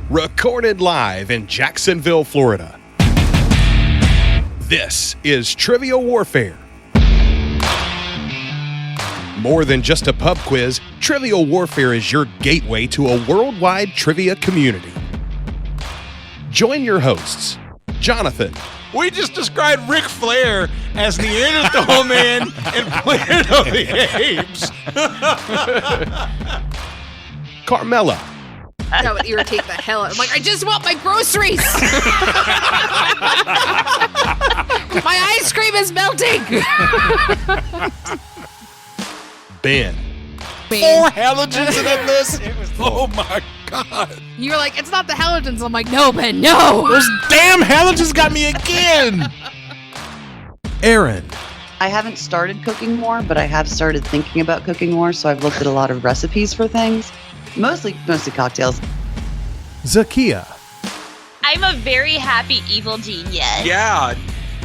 recorded live in Jacksonville, Florida. This is Trivial Warfare. More than just a pub quiz, Trivial Warfare is your gateway to a worldwide trivia community. Join your hosts, Jonathan. We just described Ric Flair as Neanderthal Man and Planet of the Apes. Carmela. That would irritate the hell out. I'm like, I just want my groceries. My ice cream is melting. Ben. 4 halogens in that list? Oh my God. You're like, it's not the halogens. I'm like, no, Ben, no. Those damn halogens got me again. Erin. I haven't started cooking more, but I have started thinking about cooking more, so I've looked at a lot of recipes for things. Mostly cocktails. Zakia. I'm a very happy evil genius. Yeah.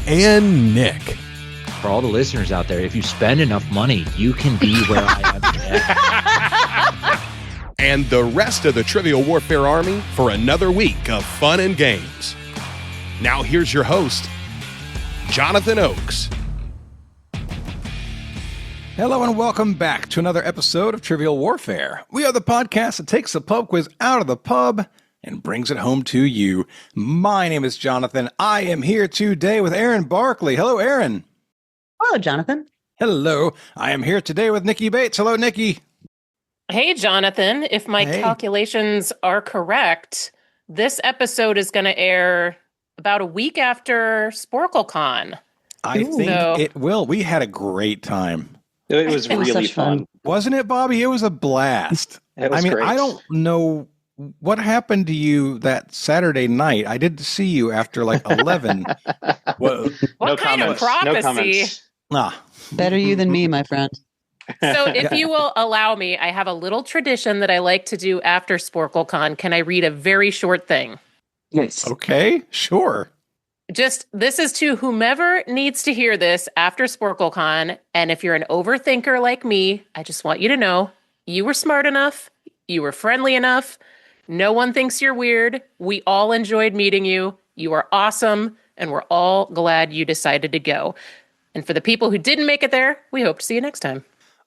And Nick. For all the listeners out there, if you spend enough money, you can be where I am today. And the rest of the Trivial Warfare Army for another week of fun and games. Now here's your host, Jonathan Oakes. Hello and welcome back to another episode of Trivial Warfare. We are the podcast that takes the pub quiz out of the pub and brings it home to you. My name is Jonathan. I am here today with Erin Barkley. Hello, Erin. Hello, Jonathan. Hello. I am here today with Nikki Bates. Hello, Nikki. Hey, Jonathan. If my calculations are correct, this episode is going to air about a week after SporkleCon. I think it will. We had a great time. It was really fun. Wasn't it, Bobby? It was a blast. Great. I don't know what happened to you that Saturday night. I did see you after like 11. What kind of prophecy? Better you than me, my friend. So if you will allow me, I have a little tradition that I like to do after SporkleCon. Can I read a very short thing? Yes. Okay, sure. This is to whomever needs to hear this after SporkleCon. And if you're an overthinker like me, I just want you to know you were smart enough. You were friendly enough. No one thinks you're weird. We all enjoyed meeting you. You are awesome. And we're all glad you decided to go. And for the people who didn't make it there, we hope to see you next time.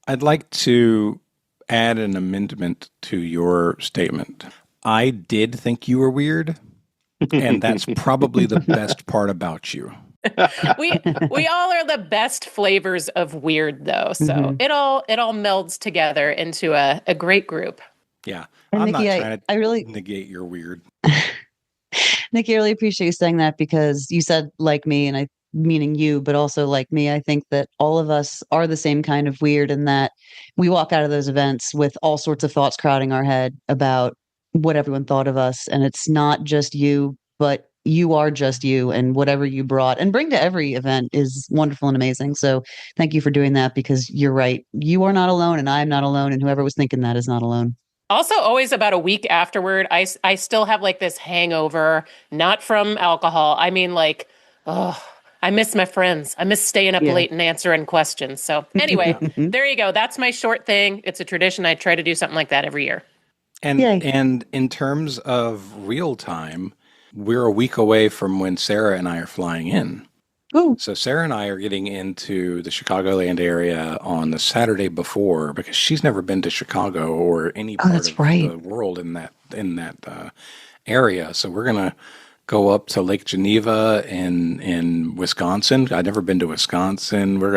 I'd like to add an amendment to your statement. I did think you were weird. And that's probably the best part about you. We all are the best flavors of weird, though. So it all melds together into a great group. Yeah, and I'm Nikki, not trying to really negate your weird. Nikki, I really appreciate you saying that because you said like me, and meaning you, but also like me. I think that all of us are the same kind of weird, in that we walk out of those events with all sorts of thoughts crowding our head about what everyone thought of us. And it's not just you, but you are just you, and whatever you brought and bring to every event is wonderful and amazing. So thank you for doing that, because you're right. You are not alone, and I'm not alone, and whoever was thinking that is not alone. Also, always about a week afterward, I still have like this hangover, not from alcohol. I mean, like, I miss my friends. I miss staying up late and answering questions. So anyway, there you go. That's my short thing. It's a tradition. I try to do something like that every year. And in terms of real time, we're a week away from when Sarah and I are flying in. Ooh. So Sarah and I are getting into the Chicagoland area on the Saturday before, because she's never been to Chicago or any part of the world in that area. So we're gonna go up to Lake Geneva in Wisconsin. I've never been to Wisconsin. We're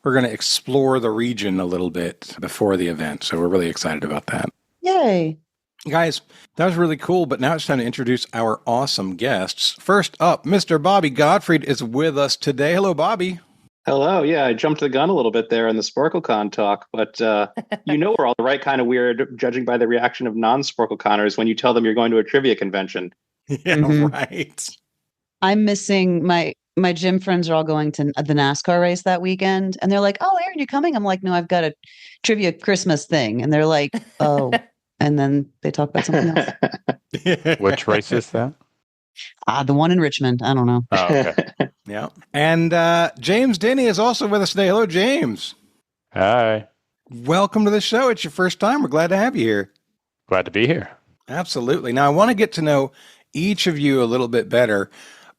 gonna explore the region a little bit before the event. So we're really excited about that. Yay. Guys, that was really cool, but now it's time to introduce our awesome guests. First up, Mr. Bobby Gottfried is with us today. Hello, Bobby. Hello. Yeah, I jumped the gun a little bit there in the SporkleCon talk, but we're all the right kind of weird, judging by the reaction of non-SporkleConners when you tell them you're going to a trivia convention. Yeah, right. I'm missing my gym friends are all going to the NASCAR race that weekend, and they're like, "Oh, Erin, you coming?" I'm like, "No, I've got a trivia Christmas thing," and they're like, "Oh." And then they talk about something else. Which race is that? The one in Richmond. I don't know. Oh, okay. Yeah. And James Denney is also with us today. Hello, James. Hi. Welcome to the show. It's your first time. We're glad to have you here. Glad to be here. Absolutely. Now, I want to get to know each of you a little bit better.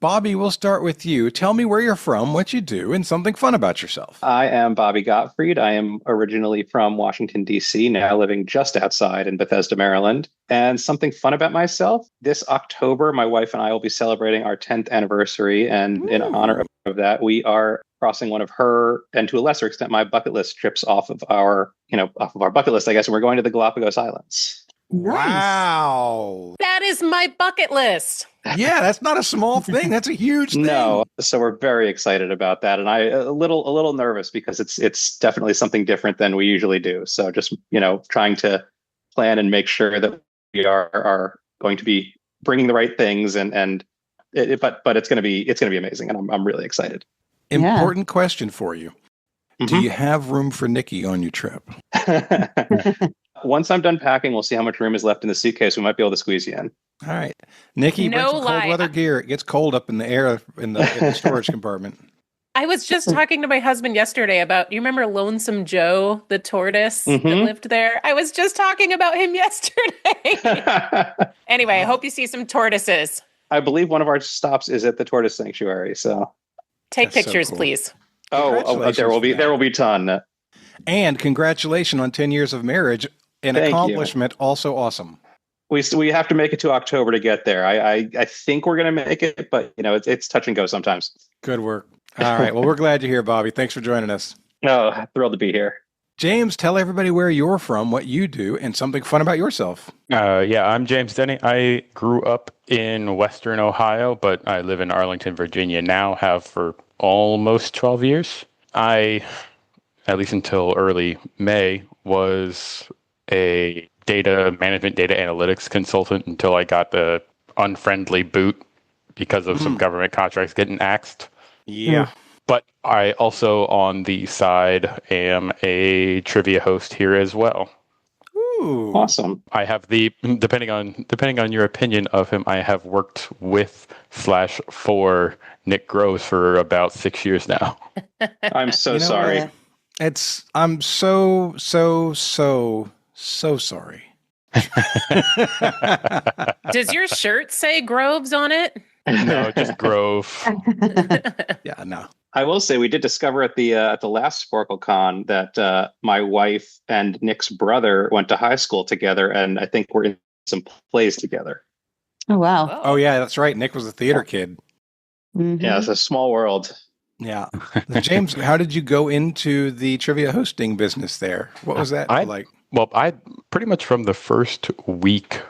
Bobby, we'll start with you. Tell me where you're from, what you do, and something fun about yourself. I am Bobby Gottfried. I am originally from Washington, D.C., now living just outside in Bethesda, Maryland. And something fun about myself, this October, my wife and I will be celebrating our 10th anniversary. And in honor of that, we are crossing one of her, and to a lesser extent, my bucket list trips off of our bucket list, I guess. And we're going to the Galapagos Islands. Nice. Wow. That is my bucket list. Yeah, that's not a small thing. That's a huge thing. No, so we're very excited about that, and I a little nervous because it's definitely something different than we usually do. So just trying to plan and make sure that we are going to be bringing the right things, but it's going to be amazing, and I'm really excited. Important question for you: do you have room for Nikki on your trip? Once I'm done packing, we'll see how much room is left in the suitcase. We might be able to squeeze you in. All right. Nikki, bring some cold weather gear. It gets cold up in the air in the storage compartment. I was just talking to my husband yesterday about, you remember Lonesome Joe, the tortoise that lived there? I was just talking about him yesterday. Anyway, I hope you see some tortoises. I believe one of our stops is at the Tortoise Sanctuary. So take pictures, please. Oh, there will be a ton. And congratulations on 10 years of marriage. An accomplishment, also awesome. We have to make it to October to get there. I think we're going to make it, but it's touch and go sometimes. Good work. All right. Well, we're glad you're here, Bobby. Thanks for joining us. Oh, thrilled to be here. James, tell everybody where you're from, what you do, and something fun about yourself. I'm James Denney. I grew up in Western Ohio, but I live in Arlington, Virginia now, have for almost 12 years. I, at least until early May, was a data management, data analytics consultant until I got the unfriendly boot because of some government contracts getting axed. Yeah. But I also, on the side, am a trivia host here as well. Ooh. Awesome. I have depending on your opinion of him, I have worked with / for Nick Groves for about 6 years now. I'm so sorry. I'm so sorry. Does your shirt say Groves on it? No, just Grove. Yeah, no. I will say we did discover at the last SporkleCon that my wife and Nick's brother went to high school together, and I think we're in some plays together. Oh, wow. Oh, yeah, that's right. Nick was a theater kid. Mm-hmm. Yeah, it's a small world. Yeah. James, how did you go into the trivia hosting business there? What was that like? Well, I pretty much from the first week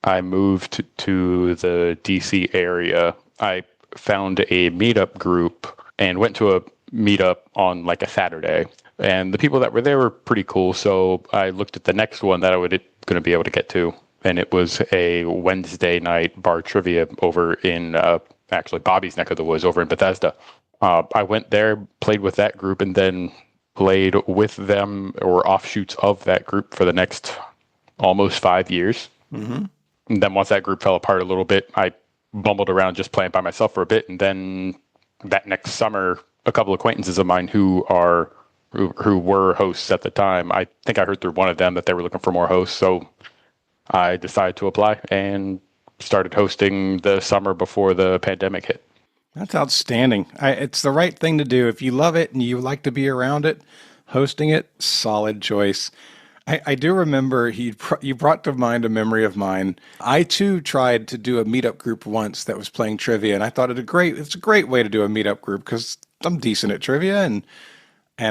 I moved to the DC area, I found a meetup group and went to a meetup on like a Saturday. And the people that were there were pretty cool. So I looked at the next one that I was going to be able to get to. And it was a Wednesday night bar trivia over in actually Bobby's neck of the woods over in Bethesda. I went there, played with that group, and then played with them or offshoots of that group for the next almost 5 years. Mm-hmm. And then once that group fell apart a little bit, I bumbled around just playing by myself for a bit. And then that next summer, a couple acquaintances of mine who were hosts at the time, I think I heard through one of them that they were looking for more hosts. So I decided to apply and started hosting the summer before the pandemic hit. That's outstanding. It's the right thing to do. If you love it and you like to be around it, hosting it, solid choice. I do remember you brought to mind a memory of mine. I too tried to do a meetup group once that was playing trivia, and I thought it's a great way to do a meetup group because I'm decent at trivia, and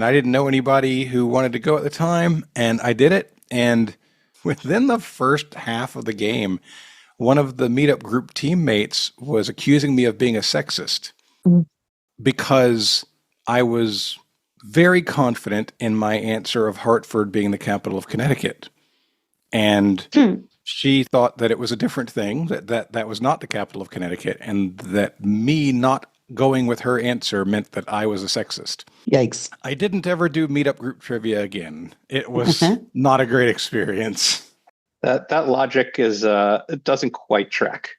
I didn't know anybody who wanted to go at the time, and I did it. And within the first half of the game, one of the meetup group teammates was accusing me of being a sexist because I was very confident in my answer of Hartford being the capital of Connecticut. And she thought that it was a different thing, that was not the capital of Connecticut, and that me not going with her answer meant that I was a sexist. Yikes. I didn't ever do meetup group trivia again. It was not a great experience. That logic it doesn't quite track.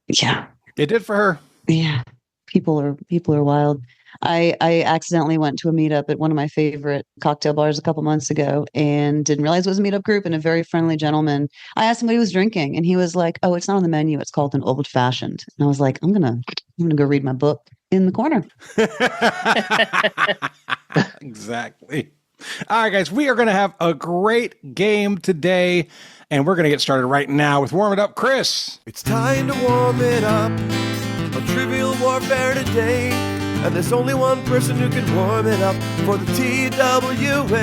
Yeah. It did for her. Yeah. People are wild. I accidentally went to a meetup at one of my favorite cocktail bars a couple months ago and didn't realize it was a meetup group. And a very friendly gentleman, I asked him what he was drinking, and he was like, "Oh, it's not on the menu. It's called an old fashioned." And I was like, I'm gonna go read my book in the corner. Exactly. All right, guys, we are going to have a great game today, and we're going to get started right now with Warm It Up, Chris. It's time to warm it up on Trivial Warfare today. And there's only one person who can warm it up for the TWA,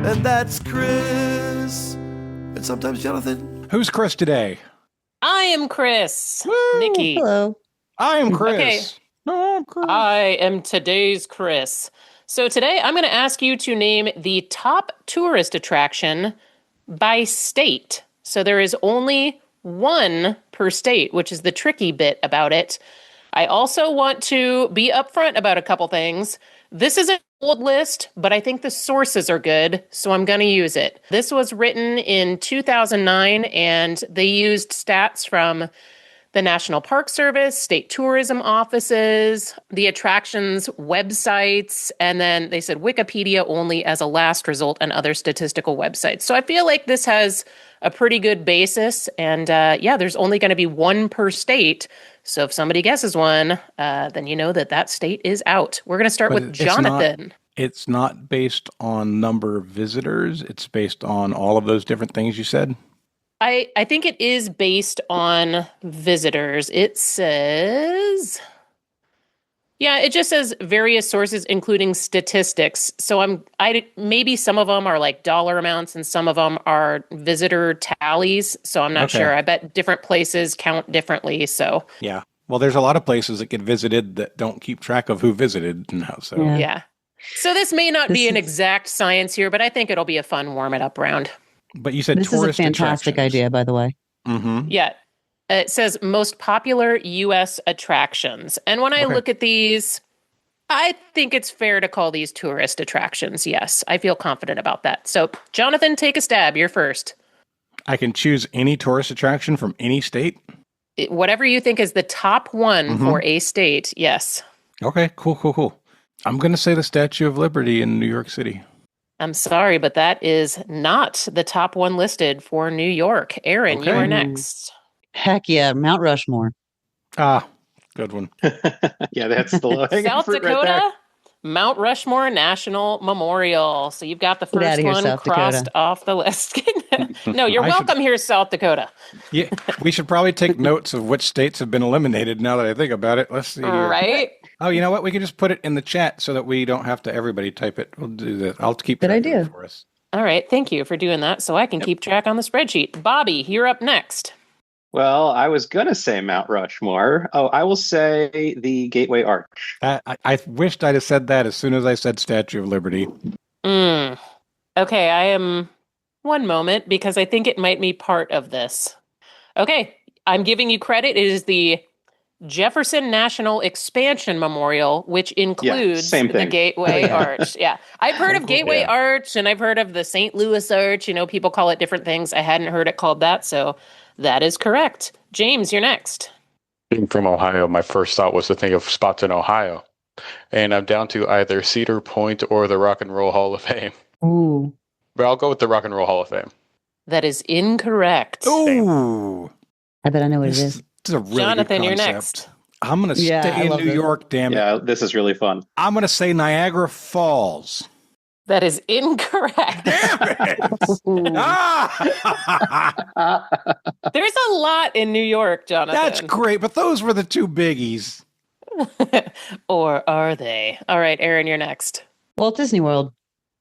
and that's Chris. And sometimes Jonathan. Who's Chris today? I am Chris. Woo! Nikki. Hello. I am Chris. Okay. No, I'm Chris. I am today's Chris. So today I'm going to ask you to name the top tourist attraction by state. So there is only one per state, which is the tricky bit about it. I also want to be upfront about a couple things. This is an old list, but I think the sources are good, so I'm going to use it. This was written in 2009, and they used stats from the National Park Service, state tourism offices, the attractions websites, and then they said Wikipedia only as a last result and other statistical websites. So I feel like this has a pretty good basis. And there's only going to be one per state. So if somebody guesses one, then you know that state is out. We're going to start with Jonathan. It's not based on number of visitors. It's based on all of those different things you said. I think it is based on visitors. It says, it just says various sources, including statistics. So maybe some of them are like dollar amounts and some of them are visitor tallies. So I'm not sure. I bet different places count differently. So yeah, well, there's a lot of places that get visited that don't keep track of who visited and how. So yeah. So this may not be an exact science here, but I think it'll be a fun warm it up round. But you said this is a fantastic idea, by the way. Mm-hmm. Yeah. It says most popular U.S. attractions. And when I look at these, I think it's fair to call these tourist attractions. Yes, I feel confident about that. So, Jonathan, take a stab. You're first. I can choose any tourist attraction from any state? Whatever you think is the top one for a state, yes. Okay, cool. I'm going to say the Statue of Liberty in New York City. I'm sorry, but that is not the top one listed for New York. Erin, you are next. Heck yeah, Mount Rushmore. Ah, good one. Yeah, that's the low-hanging South fruit Dakota, right there. Mount Rushmore National Memorial. So you've got the first one crossed off the list. No, you're welcome here, South Dakota. Yeah, we should probably take notes of which states have been eliminated now that I think about it. Let's see. Right? Oh, you know what? We can just put it in the chat so that we don't have to everybody type it. We'll do that. I'll keep good track idea of it for us. All right. Thank you for doing that so I can keep track on the spreadsheet. Bobby, you're up next. Well, I was going to say Mount Rushmore. Oh, I will say the Gateway Arch. I wished I'd have said that as soon as I said Statue of Liberty. Okay, I am one moment because I think it might be part of this. Okay, I'm giving you credit. It is the Jefferson National Expansion Memorial, which includes the Gateway Arch. Yeah, I've heard of Gateway Arch and I've heard of the St. Louis Arch. You know, people call it different things. I hadn't heard it called that, so that is correct. James, you're next. Being from Ohio, my first thought was to think of spots in Ohio. And I'm down to either Cedar Point or the Rock and Roll Hall of Fame. Ooh. But I'll go with the Rock and Roll Hall of Fame. That is incorrect. Ooh. I bet I know what it is. This is a really Jonathan, good you're concept. next. I'm going to stay in New York, damn it. Yeah, this is really fun. I'm going to say Niagara Falls. That is incorrect. Damn it! There's a lot in New York, Jonathan. That's great, but those were the two biggies. Or are they? All right, Erin, you're next. Walt Disney World.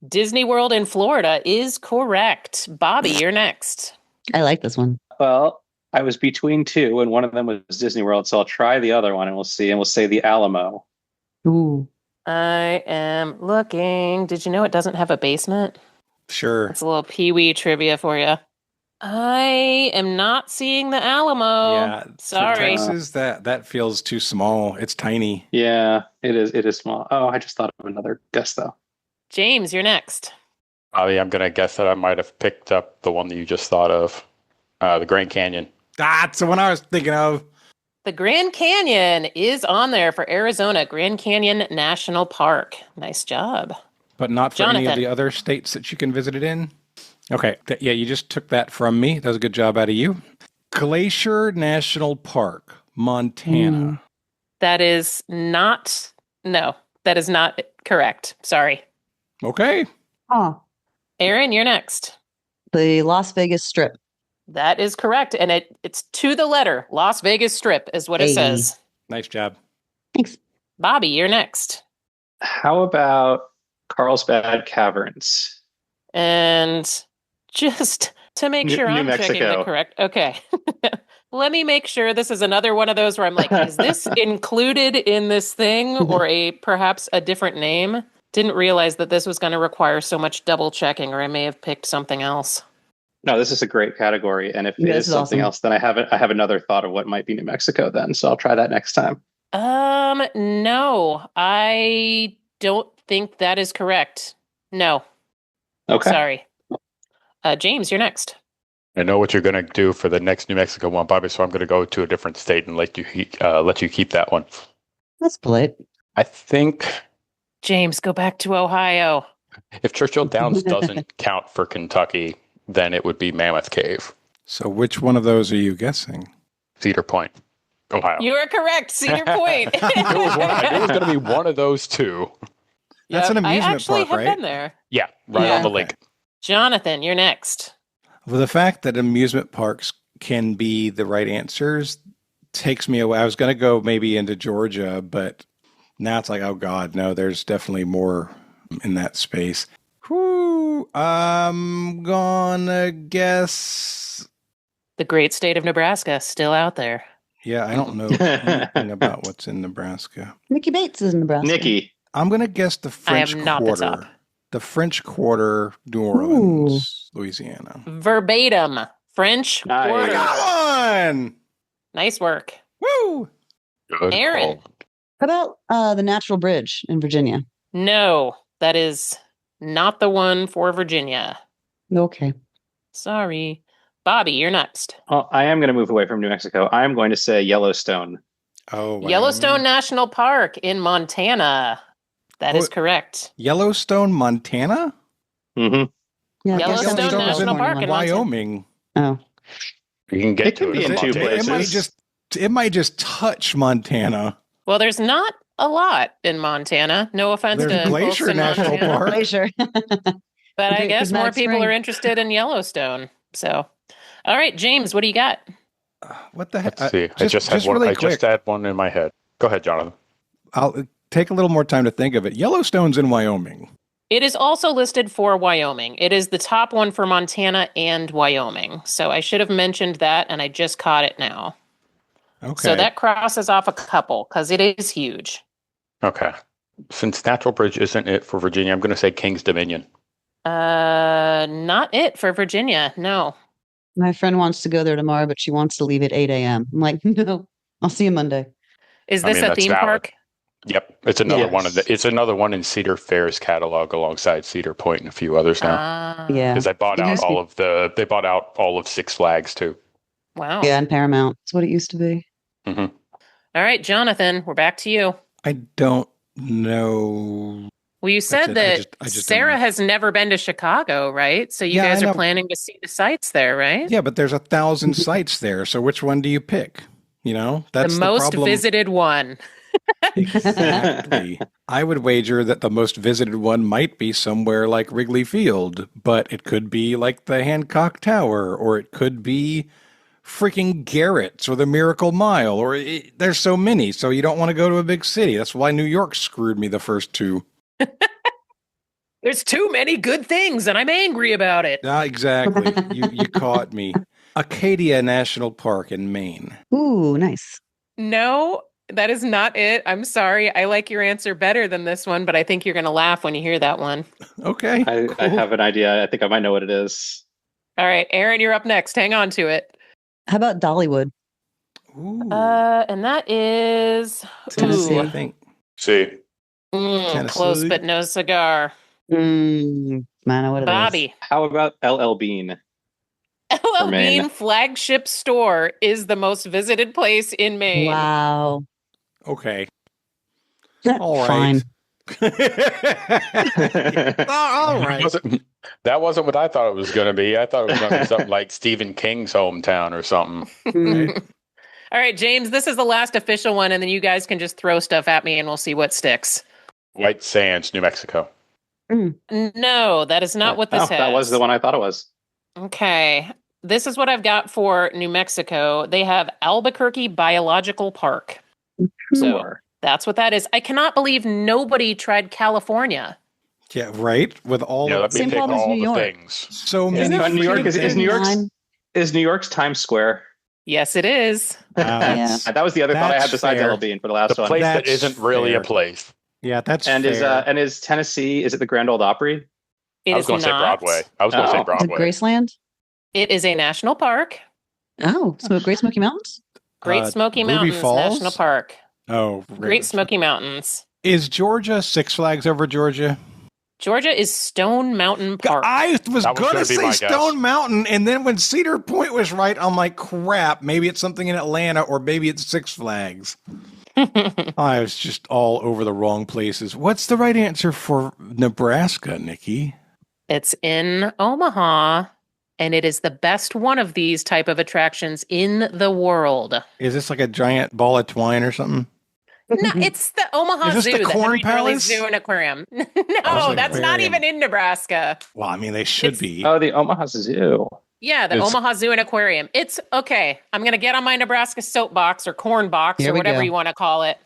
Disney World in Florida is correct. Bobby, you're next. I like this one. Well, I was between two, and one of them was Disney World, so I'll try the other one, and we'll see. And we'll say the Alamo. Ooh. I am looking. Did you know it doesn't have a basement? Sure. It's a little Pee-wee trivia for you. I am not seeing the Alamo. Yeah, sorry. Texas, that feels too small. It's tiny. Yeah, it is. It is small. Oh, I just thought of another guess though. James, you're next. I'm going to guess that I might have picked up the one that you just thought of, the Grand Canyon. That's the one I was thinking of. The Grand Canyon is on there for Arizona, Grand Canyon National Park. Nice job. But not for any of Jonathan. the other states that you can visit it in? Okay. Yeah, you just took that from me. That was a good job out of you. Glacier National Park, Montana. That is not correct. Sorry. Okay. Oh, Erin, you're next. the Las Vegas Strip. That is correct. And it's to the letter. Las Vegas Strip is what it says. Nice job. Thanks. Bobby, you're next. How about Carlsbad Caverns? And just to make sure New I'm checking Mexico. the correct. Okay. Let me make sure this is another one of those where I'm like, is this included in this thing or perhaps a different name? Didn't realize that this was going to require so much double checking, or I may have picked something else. No, this is a great category. And if it is something else, then I have another thought of what might be New Mexico then. So I'll try that next time. No, I don't think that is correct. No. Okay. Sorry. James, you're next. I know what you're going to do for the next New Mexico one, Bobby, so I'm going to go to a different state and let you keep that one. That's polite. I think James, go back to Ohio. if Churchill Downs doesn't count for Kentucky, then it would be Mammoth Cave. So which one of those are you guessing? Cedar Point, Ohio. You are correct. Cedar Point. I knew it was going to be one of those two. That's an amusement I actually park, have right? been there. Yeah, right on the lake. Jonathan, you're next. Well, the fact that amusement parks can be the right answers takes me away. I was going to go maybe into Georgia, but now it's like, oh God, no, there's definitely more in that space. Whew, I'm gonna guess. The great state of Nebraska, still out there. Yeah, I don't know anything about what's in Nebraska. Nikki Bates is in Nebraska. Nikki. I'm gonna guess the French am not the Quarter. top. The French Quarter, New Orleans, Louisiana. Verbatim. French Nice. Quarter. Got one! Nice work. Woo! Good Erin. call. How about the Natural Bridge in Virginia? No, that is not the one for Virginia. Okay. Sorry. Bobby, you're next. Well, I am going to move away from New Mexico. I'm going to say Yellowstone. Oh, Yellowstone National Park in Montana. That is correct. Yellowstone, Montana? Mm-hmm. Yeah, I guess Yellowstone that's National California Park one. in Wyoming. Oh, You can get It to could be it in two Montana. places. It might just touch Montana. Well, there's not a lot in Montana. No offense There's to Glacier folks in National Montana, Park. Glacier. but I Great guess more Dramatic people Spring. are interested in Yellowstone. So, all right, James, what do you got? What the heck? Let's see. I just had one. really I quick. just had one in my head. Go ahead, Jonathan. I'll take a little more time to think of it. Yellowstone's in Wyoming. It is also listed for Wyoming. It is the top one for Montana and Wyoming. So I should have mentioned that, and I just caught it now. Okay. So that crosses off a couple because it is huge. Okay. Since Natural Bridge isn't it for Virginia, I'm going to say King's Dominion. Not it for Virginia. No. My friend wants to go there tomorrow, but she wants to leave at 8 a.m. I'm like, no, I'll see you Monday. Is I this mean, a that's theme valid. park? Yep, it's another Yes. one of the. It's another one in Cedar Fair's catalog alongside Cedar Point and a few others now. Yeah. Because they bought It out used to all be- of the. They bought out all of Six Flags too. Wow. Yeah, and Paramount. That's what it used to be. Mm-hmm. All right, Jonathan, we're back to you. I don't know. Well, you said it. that I just Sarah don't- has never been to Chicago, right? So you Yeah, guys I are know. planning to see the sites there, right? Yeah, but there's 1,000 sites there. So which one do you pick? You know, that's the most problem. visited one. Exactly. I would wager that the most visited one might be somewhere like Wrigley Field, but it could be like the Hancock Tower, or it could be freaking Garrett's or the Miracle Mile, or there's so many. So you don't want to go to a big city. That's why New York screwed me the first two. There's too many good things, and I'm angry about it. Exactly. You caught me. Acadia National Park in Maine. Ooh, nice. No, that is not it. I'm sorry. I like your answer better than this one, but I think you're going to laugh when you hear that one. Okay. I have an idea. I think I might know what it is. All right, Erin, you're up next. Hang on to it. How about Dollywood? Ooh, And that is Tennessee, I ooh, think. See, close, Tennessee. but no cigar. I know what it is. Bobby. How about LL Bean? LL Maine. Bean flagship store is the most visited place in Maine. Wow. Okay. All All Fine. right. All right. That wasn't what I thought it was going to be. I thought it was going to be something like Stephen King's hometown or something. Right. All right, James, this is the last official one, and then you guys can just throw stuff at me and we'll see what sticks. White Sands, New Mexico. No, that is not what this has. That was the one I thought it was. Okay. This is what I've got for New Mexico. They have Albuquerque Biological Park. So that's what that is. I cannot believe nobody tried California. Yeah, right. With all Yeah, of let me Same pick problem as all New the York. things. so Is many. New York freaking- is New York's Times Square? Yes, it is. Yeah. That was the other thought I had That's besides fair. LL Bean for the last The one. place that That's isn't really fair. a place. Yeah, that's And fair. is Tennessee? Is it the Grand Ole Opry? It I was is going to say not. Broadway. I was going to say Oh. Is it Broadway. Graceland? It is a national park. Oh, Great Smoky Mountains? Great Smoky Ruby Mountains Falls? National Park. Oh, Great Smoky Mountains. Is Georgia Six Flags over Georgia? Georgia is Stone Mountain Park. I was That was going to gonna be say my guess. Stone Mountain, and then when Cedar Point was right, I'm like, crap, maybe it's something in Atlanta, or maybe it's Six Flags. I was just all over the wrong places. What's the right answer for Nebraska, Nikki? It's in Omaha, and it is the best one of these type of attractions in the world. Is this like a giant ball of twine or something? No, it's the Omaha Is this Zoo, the the Corn Henry Durley Palace? Zoo and Aquarium. No, like that's not aquarium. even in Nebraska. Well, I mean, they should It's- be. Oh, the Omaha Zoo. Yeah, the It's- Omaha Zoo and Aquarium. It's okay. I'm going to get on my Nebraska soapbox or corn box Here or we whatever go. you want to call it.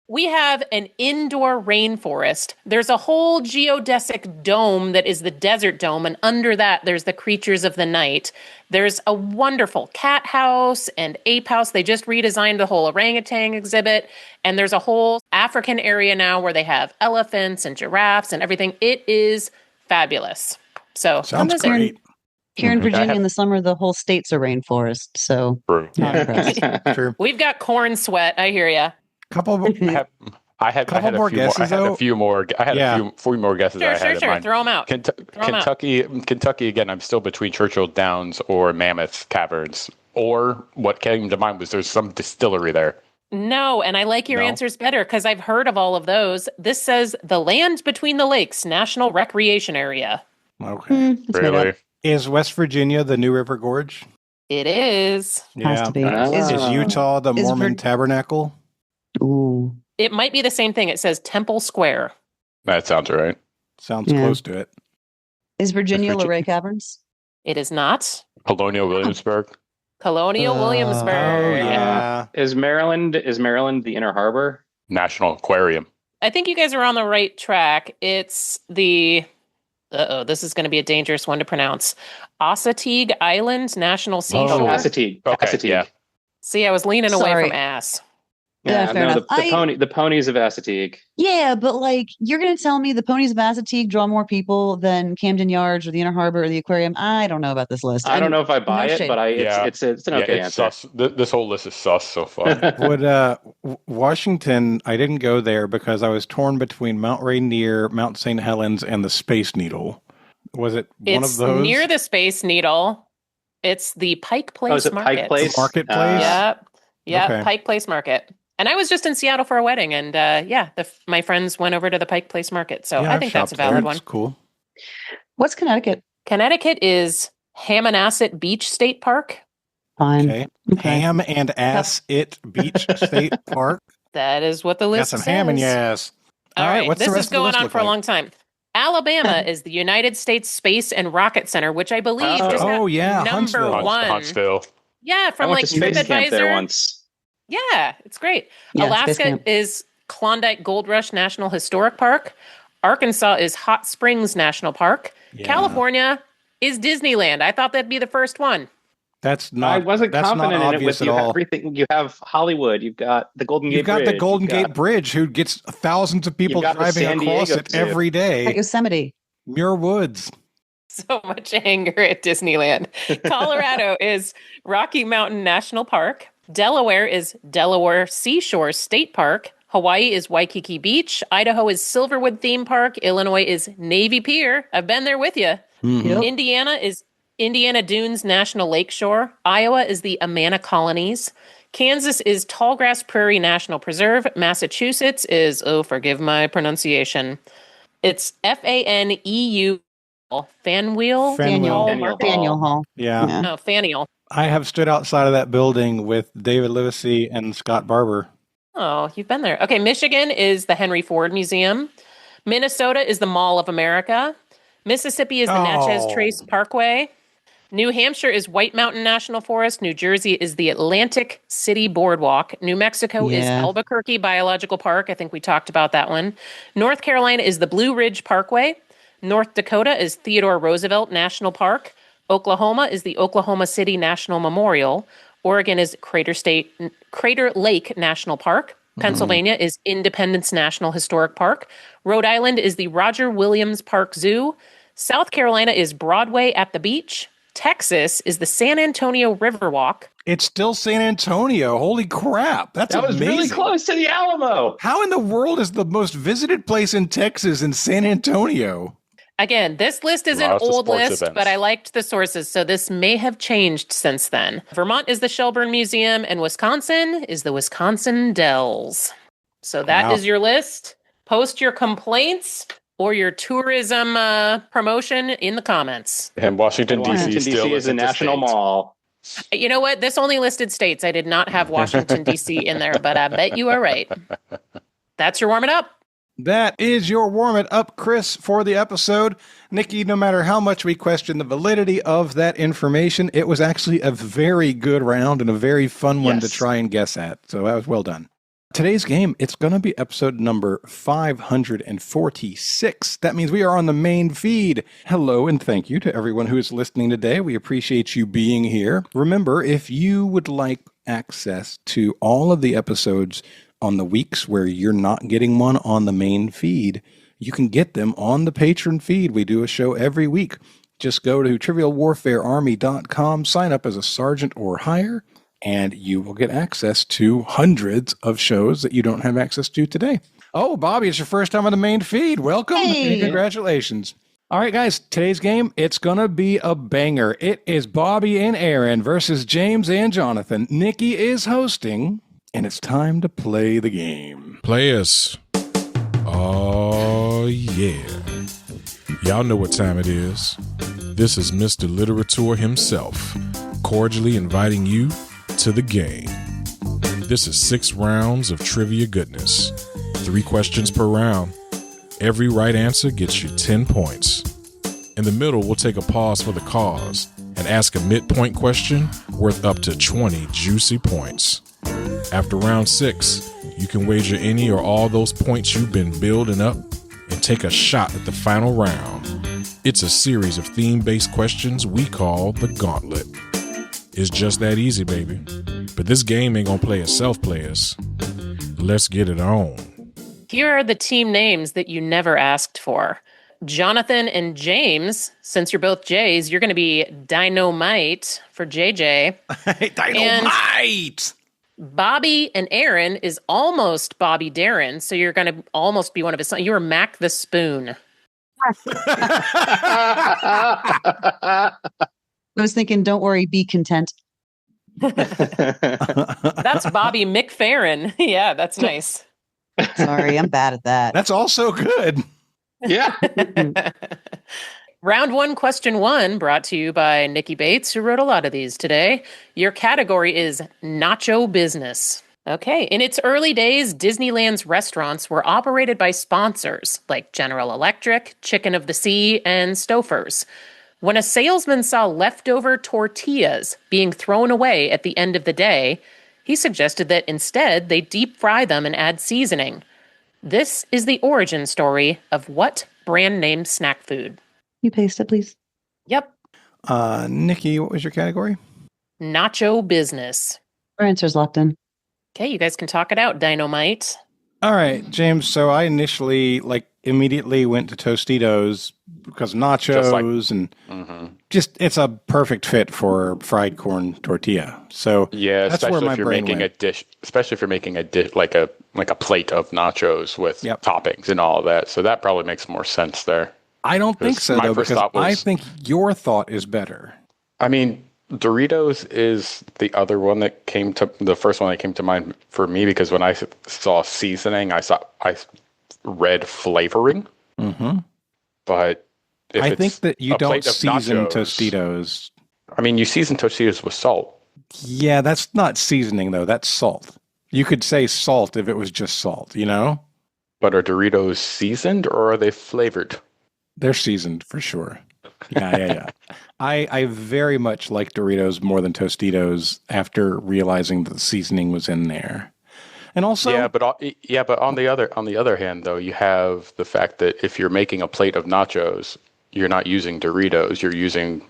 We have an indoor rainforest. There's a whole geodesic dome that is the desert dome, and under that, there's the creatures of the night. There's a wonderful cat house and ape house. They just redesigned the whole orangutan exhibit, and there's a whole African area now where they have elephants and giraffes and everything. It is fabulous. So come Sounds visit. great. Here in I Virginia have- in the summer, the whole state's a rainforest. So True. not impressed. Sure. We've got corn sweat. I hear ya. Couple of, I had Couple a more few more. I guesses, had though? a few more. I had Yeah. a few more guesses. I had in Sure. mind. Throw them out. Throw 'em out. Kentucky again. I'm still between Churchill Downs or Mammoth Caverns. Or what came to mind was there's some distillery there. No, and I like your No? answers better because I've heard of all of those. This says the Land Between the Lakes National Recreation Area. okay. It's made Really? up. Is West Virginia the New River Gorge? It is. Has to be. Ah. Is Utah the Is Mormon Vir- Tabernacle? Ooh. It might be the same thing. It says Temple Square. That sounds right. Sounds Yeah. close to it. Is Virginia Virgi- Luray Caverns? It is not. Colonial Williamsburg. Colonial Williamsburg. Oh, yeah. Is Maryland the Inner Harbor? National Aquarium. I think you guys are on the right track. It's the this is going to be a dangerous one to pronounce. Assateague Island National Seashore. Oh, Assateague. Okay, Assateague. yeah. See, I was leaning away Sorry. from ass. Yeah, fair enough. The ponies of Assateague. Yeah, but like you're going to tell me the ponies of Assateague draw more people than Camden Yards or the Inner Harbor or the Aquarium? I don't know about this list. I don't know if I buy no it, shade. but it's an okay it's answer. sus. This whole list is sus so far. Would Washington? I didn't go there because I was torn between Mount Rainier, Mount St. Helens, and the Space Needle. Was it one It's of those? near the Space Needle. It's the Pike Place is it Market. Pike Place? Marketplace? Yep. Okay. Pike Place Market. And I was just in Seattle for a wedding, and my friends went over to the Pike Place Market. So Yeah, I I've think that's a shopped there. valid one. It's cool. What's Connecticut? Connecticut is Hammonasset Beach State Park. Fine. Okay. Okay. Ham and Ass It Beach State Park. That is what the Got list some says. ham and yes. All right, what's the this rest is of the going list on look for a like? long time. Alabama is the United States Space and Rocket Center, which I believe just got Oh, yeah, number Huntsville. one. Huntsville. Yeah, I from went like to space camp there TripAdvisor. once. Yeah, it's great. Yeah, Space Alaska Camp. is Klondike Gold Rush National Historic Park. Arkansas is Hot Springs National Park. Yeah. California is Disneyland. I thought that'd be the first one. That's not. I wasn't that's confident not in it obvious with at you. Have all. everything you have Hollywood. You've got the Golden Gate You've got Bridge. the Golden you've Gate got- Bridge, who gets thousands of people You've got the driving San across Diego it Zoo. every day. Yosemite. Muir Woods. So much anger at Disneyland. Colorado is Rocky Mountain National Park. Delaware is Delaware Seashore State Park. Hawaii is Waikiki Beach. Idaho is Silverwood Theme Park. Illinois is Navy Pier. I've been there with you. Mhm. Yep. Indiana is Indiana Dunes National Lakeshore. Iowa is the Amana Colonies. Kansas is Tallgrass Prairie National Preserve. Massachusetts is, forgive my pronunciation. It's Faneu. Faneuil? Faneuil Hall. Yeah. Oh, Faneuil. I have stood outside of that building with David Livesey and Scott Barber. Oh, you've been there. Okay, Michigan is the Henry Ford Museum. Minnesota is the Mall of America. Mississippi is the Natchez Trace Parkway. New Hampshire is White Mountain National Forest. New Jersey is the Atlantic City Boardwalk. New Mexico is Albuquerque Biological Park. I think we talked about that one. North Carolina is the Blue Ridge Parkway. North Dakota is Theodore Roosevelt National Park. Oklahoma is the Oklahoma City National Memorial. Oregon is Crater Lake National Park. Pennsylvania is Independence National Historic Park. Rhode Island is the Roger Williams Park Zoo. South Carolina is Broadway at the Beach. Texas is the San Antonio Riverwalk. It's still San Antonio. Holy crap. That was amazing. Really close to the Alamo. How in the world is the most visited place in Texas in San Antonio? Again, this list is an old list, but I liked the sources, so this may have changed since then. Vermont is the Shelburne Museum, and Wisconsin is the Wisconsin Dells. So that is your list. Post your complaints or your tourism promotion in the comments. And Washington, D.C. still is a national mall. You know what? This only listed states. I did not have Washington, D.C. in there, but I bet you are right. That's your warm it up. That is your warm it up, Chris, for the episode. Nikki, no matter how much we question the validity of that information, it was actually a very good round and a very fun one to try and guess at. So that was well done. Today's game, it's going to be episode number 546. That means we are on the main feed. Hello and thank you to everyone who is listening today. We appreciate you being here. Remember, if you would like access to all of the episodes on the weeks where you're not getting one on the main feed, you can get them on the patron feed. We do a show every week. Just go to trivialwarfarearmy.com, sign up as a sergeant or higher, and you will get access to hundreds of shows that you don't have access to today. Oh, Bobby, it's your first time on the main feed. Welcome. Hey. Congratulations. All right, guys, today's game, it's going to be a banger. It is Bobby and Erin versus James and Jonathan. Nikki is hosting, and it's time to play the game. Players. Oh, yeah. Y'all know what time it is. This is Mr. Literature himself, cordially inviting you to the game. This is 6 rounds of trivia goodness, 3 questions per round. Every right answer gets you 10 points. In the middle, we'll take a pause for the cause and ask a midpoint question worth up to 20 juicy points. After round 6, you can wager any or all those points you've been building up and take a shot at the final round. It's a series of theme-based questions we call the Gauntlet. It's just that easy, baby. But this game ain't gonna play itself, players. Let's get it on. Here are the team names that you never asked for. Jonathan and James, since you're both J's, you're going to be Dynamite for JJ. Dynamite! And Bobby and Erin is almost Bobby Darin, so you're going to almost be one of his sons. You are Mac the Spoon. I was thinking, don't worry, be content. That's Bobby McFerrin. Yeah, that's nice. Sorry, I'm bad at that. That's also good. Yeah. Round 1, question 1, brought to you by Nikki Bates, who wrote a lot of these today. Your category is nacho business. Okay. In its early days, Disneyland's restaurants were operated by sponsors like General Electric, Chicken of the Sea, and Stouffer's. When a salesman saw leftover tortillas being thrown away at the end of the day, he suggested that instead they deep fry them and add seasoning. This is the origin story of what brand name snack food? You paste it, please. Yep. Nikki, what was your category? Nacho business. Our answer's locked in. Okay, you guys can talk it out, Dynamite. All right, James. So I initially, immediately went to Tostitos because nachos just it's a perfect fit for fried corn tortilla. So yeah, that's where especially my if you're brain making went. a dish, especially if you're making a dish like a plate of nachos with toppings and all of that. So that probably makes more sense there. I don't think so, my though, first because thought was, I think your thought is better. I mean, Doritos is the other one that the first one that came to mind for me, because when I saw seasoning, I read flavoring. Mm-hmm. But I think that you don't season Tostitos. I mean, you season Tostitos with salt. Yeah, that's not seasoning, though. That's salt. You could say salt if it was just salt, you know? But are Doritos seasoned or are they flavored? They're seasoned for sure. Yeah. I very much like Doritos more than Tostitos after realizing that the seasoning was in there. And also, but on the other hand, though, you have the fact that if you're making a plate of nachos, you're not using Doritos, you're using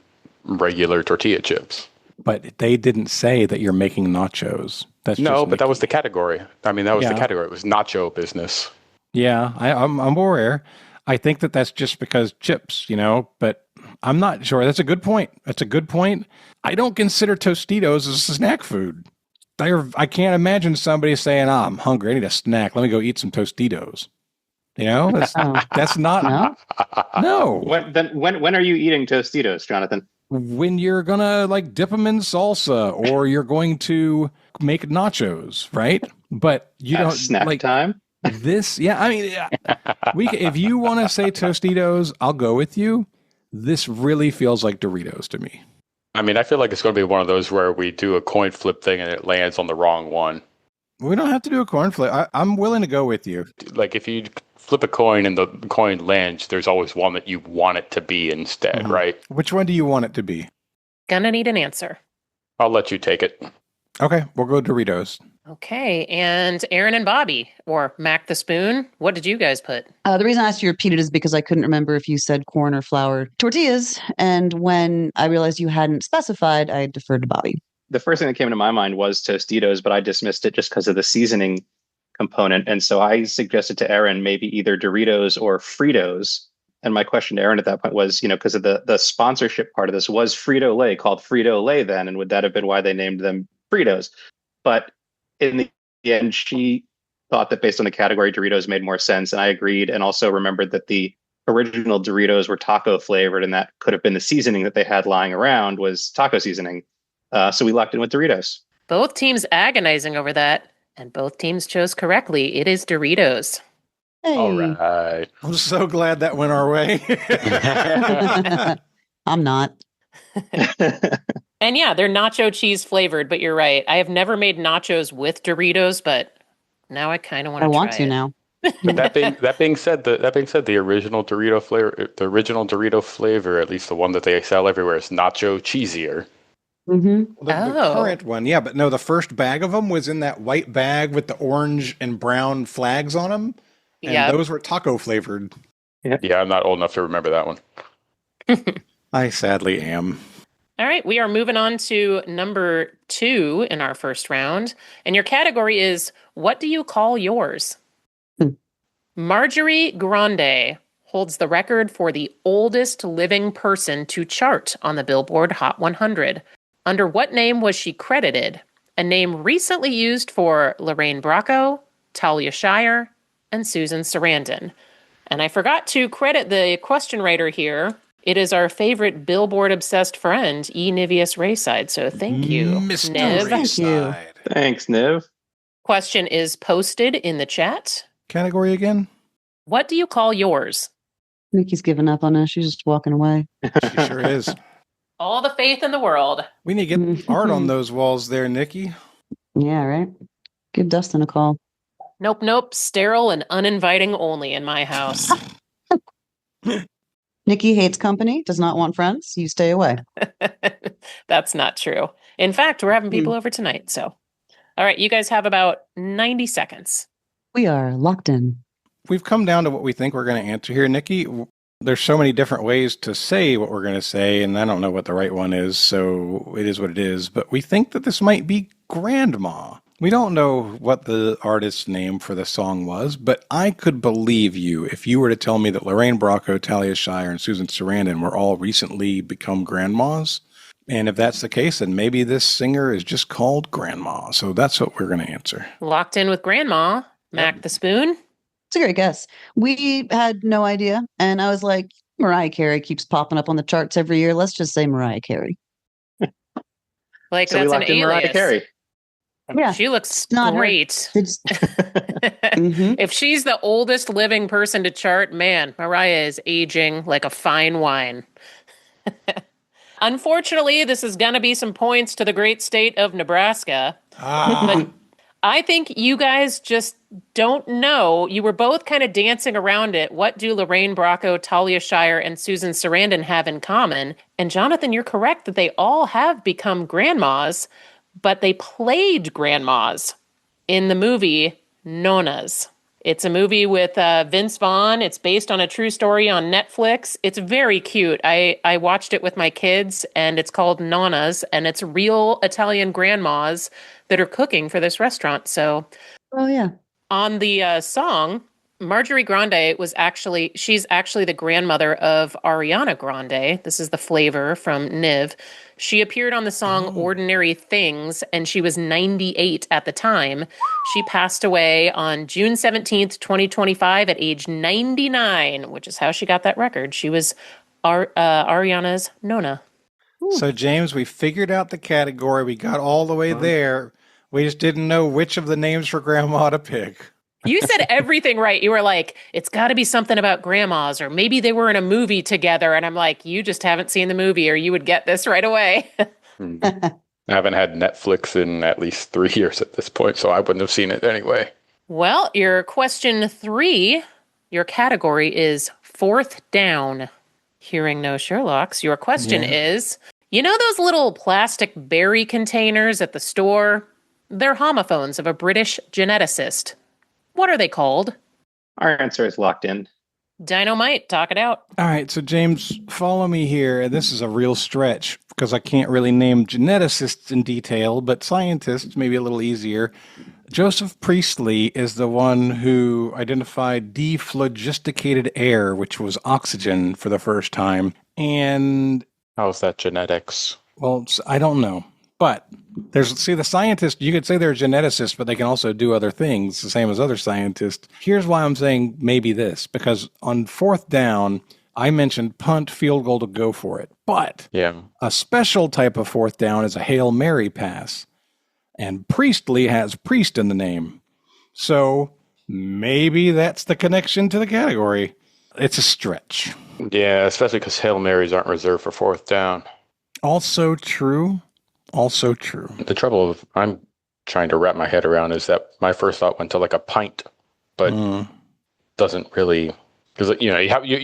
regular tortilla chips. But they didn't say that you're making nachos. But that was the category. I mean, that was the category. It was nacho business. Yeah, I'm aware. I think that that's just because chips, you know, but I'm not sure. That's a good point. I don't consider Tostitos as a snack food. I can't imagine somebody saying, I'm hungry, I need a snack. Let me go eat some Tostitos. You know, that's not. No. When are you eating Tostitos, Jonathan? When you're going to like dip them in salsa or you're going to make nachos, right? But you don't snack like time. This, I mean, if you want to say Tostitos, I'll go with you. This really feels like Doritos to me. I mean, I feel like it's going to be one of those where we do a coin flip thing and it lands on the wrong one. We don't have to do a coin flip. I'm willing to go with you. Like if you flip a coin and the coin lands, there's always one that you want it to be instead, right? Which one do you want it to be? Gonna need an answer. I'll let you take it. Okay, we'll go Doritos. Okay, and Erin and Bobby, or Mac the Spoon, what did you guys put? The reason I asked you to repeat it is because I couldn't remember if you said corn or flour tortillas. And when I realized you hadn't specified, I deferred to Bobby. The first thing that came to my mind was Tostitos, but I dismissed it just because of the seasoning component. And so I suggested to Erin maybe either Doritos or Fritos. And my question to Erin at that point was, you know, because of the sponsorship part of this, was Frito-Lay called Frito-Lay then? And would that have been why they named them Fritos? But in the end, she thought that based on the category, Doritos made more sense. And I agreed, and also remembered that the original Doritos were taco flavored, and that could have been the seasoning that they had lying around was taco seasoning. So we locked in with Doritos. Both teams agonizing over that, and both teams chose correctly. It is Doritos. Hey. All right. I'm so glad that went our way. I'm not. And yeah, they're nacho cheese flavored, but you're right. I have never made nachos with Doritos, but now I kind of want to try I want to it. now. But that being said, the original Dorito flavor, at least the one that they sell everywhere, is nacho cheesier. Mm-hmm. The current one, yeah, but no, the first bag of them was in that white bag with the orange and brown flags on them, and those were taco flavored. Yeah, I'm not old enough to remember that one. I sadly am. All right, we are moving on to number 2 in our first round, and your category is, what do you call yours? Marjorie Grande holds the record for the oldest living person to chart on the Billboard Hot 100. Under what name was she credited? A name recently used for Lorraine Bracco, Talia Shire, and Susan Sarandon. And I forgot to credit the question writer here. It is our favorite Billboard-obsessed friend, E. Nivius Rayside. So thank you, Mr. Niv. Thank you. Thanks, Niv. Question is posted in the chat. Category again? What do you call yours? Nikki's given up on us. She's just walking away. She sure is. All the faith in the world. We need to get art on those walls there, Nikki. Yeah, right? Give Dustin a call. Nope. Sterile and uninviting only in my house. Nikki hates company, does not want friends. You stay away. That's not true. In fact, we're having people over tonight. So, all right, you guys have about 90 seconds. We are locked in. We've come down to what we think we're going to answer here, Nikki. There's so many different ways to say what we're going to say, and I don't know what the right one is, so it is what it is. But we think that this might be Grandma. We don't know what the artist's name for the song was, but I could believe you if you were to tell me that Lorraine Bracco, Talia Shire, and Susan Sarandon were all recently become grandmas. And if that's the case, then maybe this singer is just called Grandma. So that's what we're going to answer. Locked in with Grandma. Mac the Spoon. It's a great guess. We had no idea. And I was like, Mariah Carey keeps popping up on the charts every year. Let's just say Mariah Carey. Like, So we that's an locked in Mariah alias. Carey. Yeah, She looks not her. great. Mhm. If she's the oldest living person to chart, man, Mariah is aging like a fine wine. Unfortunately, this is going to be some points to the great state of Nebraska. But I think you guys just don't know. You were both kind of dancing around it. What do Lorraine Bracco, Talia Shire, and Susan Sarandon have in common? And Jonathan, you're correct that they all have become grandmas, but they played grandmas in the movie Nonas. It's a movie with Vince Vaughn. It's based on a true story on Netflix. It's very cute. I watched it with my kids, and it's called Nonas, and it's real Italian grandmas that are cooking for this restaurant. So, oh yeah, on the song, Marjorie Grande she's actually the grandmother of Ariana Grande. This is the flavor from Niv. She appeared on the song Ordinary Things, and she was 98 at the time. She passed away on June 17th, 2025 at age 99, which is how she got that record. She was Ariana's Nona. So, James, we figured out the category. We got all the way there. We just didn't know which of the names for grandma to pick. You said everything right. You were like, it's got to be something about grandmas, or maybe they were in a movie together. And I'm like, you just haven't seen the movie, or you would get this right away. I haven't had Netflix in at least 3 years at this point, so I wouldn't have seen it anyway. Well, your question 3, your category is fourth down. Hearing no Sherlocks, your question is, you know those little plastic berry containers at the store? They're homophones of a British geneticist. What are they called? Our answer is locked in. Dynamite, talk it out. All right, so James, follow me here. And this is a real stretch because I can't really name geneticists in detail, but scientists, maybe a little easier. Joseph Priestley is the one who identified dephlogisticated air, which was oxygen for the first time. And how's that genetics? Well, I don't know. But the scientists, you could say they're geneticists, but they can also do other things, the same as other scientists. Here's why I'm saying maybe this, because on fourth down, I mentioned punt, field goal to go for it. But a special type of fourth down is a Hail Mary pass. And Priestley has priest in the name. So maybe that's the connection to the category. It's a stretch. Yeah, especially because Hail Marys aren't reserved for fourth down. Also true. The trouble I'm trying to wrap my head around is that my first thought went to like a pint, but doesn't really, because you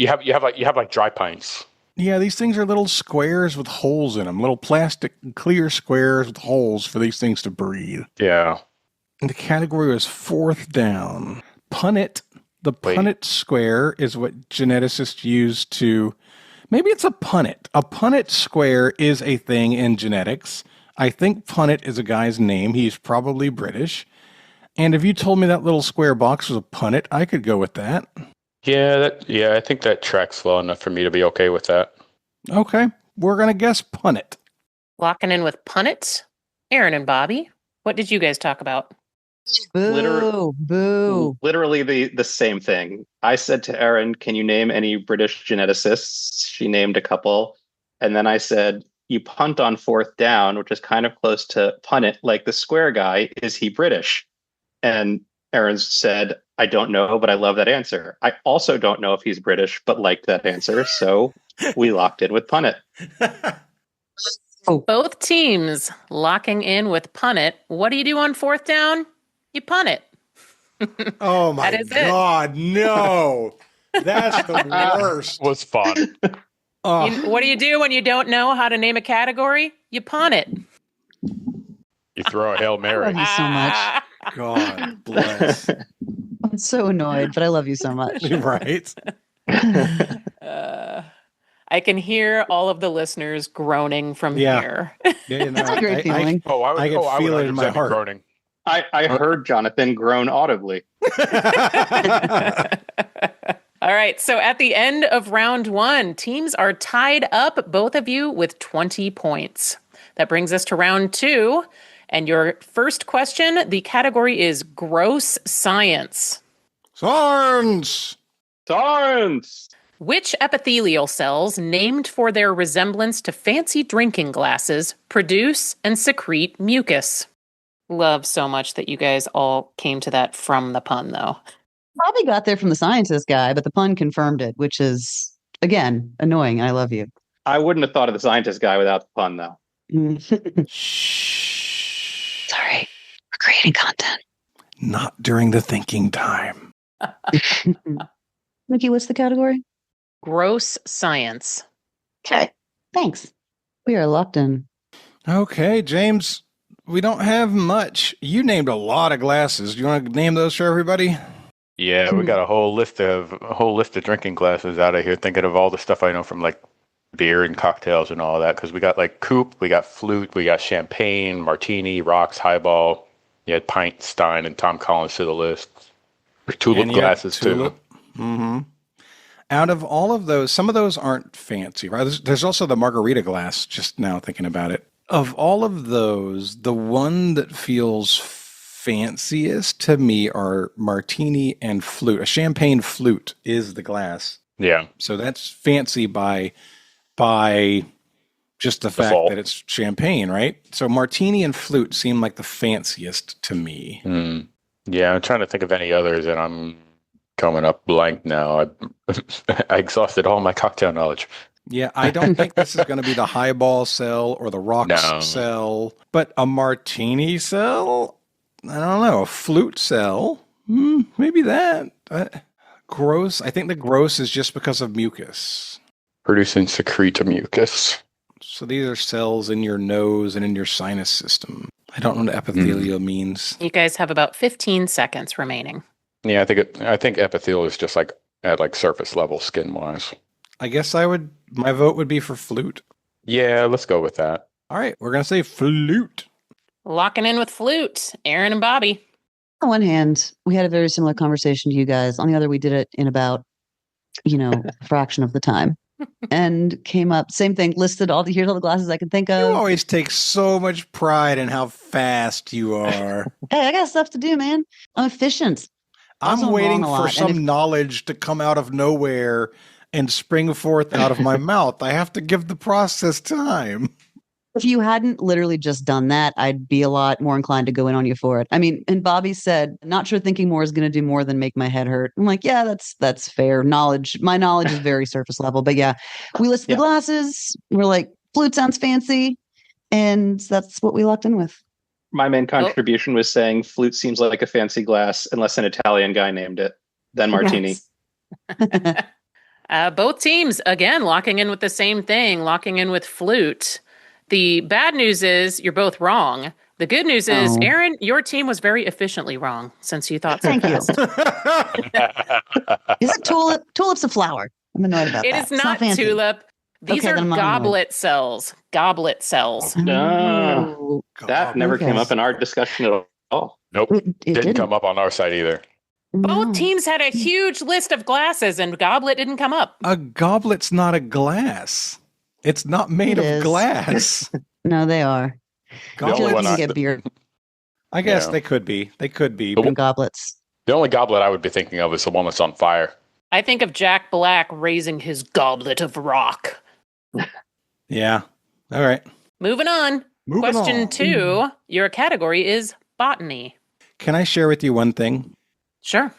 have like dry pints. Yeah, these things are little squares with holes in them, little plastic clear squares with holes for these things to breathe. Yeah. And the category was fourth down. Punnet. The punnet square is what geneticists use to. Maybe it's a punnet. A punnet square is a thing in genetics. I think punnet is a guy's name. He's probably British. And if you told me that little square box was a punnet, I could go with that. Yeah, I think that tracks well enough for me to be okay with that. Okay, we're going to guess punnet. Locking in with punnet. Erin and Bobby, what did you guys talk about? Boo. Literally the same thing. I said to Erin, can you name any British geneticists? She named a couple. And then I said, you punt on fourth down, which is kind of close to punnet, like the square guy. Is he British? And Erin said, I don't know, but I love that answer. I also don't know if he's British, but liked that answer. So we locked in with punnet. Both teams locking in with punnet. What do you do on fourth down? You punt it. Oh my God, no. That's the worst. Was fun. What do you do when you don't know how to name a category? You punt it. You throw a Hail Mary. I love you so much. God bless. I'm so annoyed, but I love you so much. Right? I can hear all of the listeners groaning from here. Yeah, That's a great feeling. I can feel it in my heart. Groaning. I heard Jonathan groan audibly. All right. So at the end of round 1, teams are tied up, both of you, with 20 points. That brings us to round 2. And your first question, the category is gross science. Science! Which epithelial cells, named for their resemblance to fancy drinking glasses, produce and secrete mucus? Love so much that you guys all came to that from the pun, though. Probably got there from the scientist guy, but the pun confirmed it, which is, again, annoying. I love you. I wouldn't have thought of the scientist guy without the pun, though. Shh. Sorry. We're creating content. Not during the thinking time. Nikki, what's the category? Gross science. Okay. Thanks. We are locked in. Okay, James, we don't have much. You named a lot of glasses. Do you want to name those for everybody? Yeah, we got a whole list of drinking glasses out of here, thinking of all the stuff I know from like beer and cocktails and all that. Because we got like coupe, we got flute, we got champagne, martini, rocks, highball. You had pint, stein, and Tom Collins to the list. Tulip glasses too. Mm-hmm. Out of all of those, some of those aren't fancy, right? There's also the margarita glass, just now thinking about it. Of all of those, the one that feels fanciest to me are martini and flute. A champagne flute is the glass. Yeah. So that's fancy by just the fact that it's champagne, right? So martini and flute seem like the fanciest to me. Mm. Yeah, I'm trying to think of any others, and I'm coming up blank now. I exhausted all my cocktail knowledge. Yeah, I don't think this is going to be the highball cell or the rocks cell, but a martini cell? I don't know, a flute cell? Maybe that. Gross. I think the gross is just because of mucus. Produce and secrete mucus. So these are cells in your nose and in your sinus system. I don't know what epithelial means. You guys have about 15 seconds remaining. Yeah, I think epithelial is just like at like surface level skin wise. I guess my vote would be for flute. Yeah, let's go with that. All right, we're going to say flute. Locking in with flute. Erin and Bobby. On one hand, we had a very similar conversation to you guys. On the other, we did it in about, a fraction of the time. And came up, same thing, listed here's all the glasses I can think of. You always take so much pride in how fast you are. Hey, I got stuff to do, man. I'm efficient. I'm waiting for some knowledge to come out of nowhere and spring forth out of my mouth. I have to give the process time. If you hadn't literally just done that, I'd be a lot more inclined to go in on you for it. I mean, and Bobby said, not sure thinking more is going to do more than make my head hurt. I'm like, yeah, that's fair. My knowledge is very surface level. But yeah, we listed the glasses. We're like, flute sounds fancy. And that's what we locked in with. My main contribution was saying flute seems like a fancy glass unless an Italian guy named it. Then martini. Both teams, again, locking in with the same thing, locking in with flute. The bad news is you're both wrong. The good news is, Erin, your team was very efficiently wrong since you thought so fast. Is it tulip? Tulip's a flower. I'm annoyed about that. It is not tulip. These are goblet cells. Goblet cells. No. That never came up in our discussion at all. Nope. It didn't come up on our side either. Both teams had a huge list of glasses and goblet didn't come up. A goblet's not a glass. It's not made of glass. No, they are. Goblets get beer. I guess they could be. They could be. Goblets. The only goblet I would be thinking of is the one that's on fire. I think of Jack Black raising his goblet of rock. Yeah. All right. Moving on. Question 2. Your category is botany. Can I share with you one thing? Sure.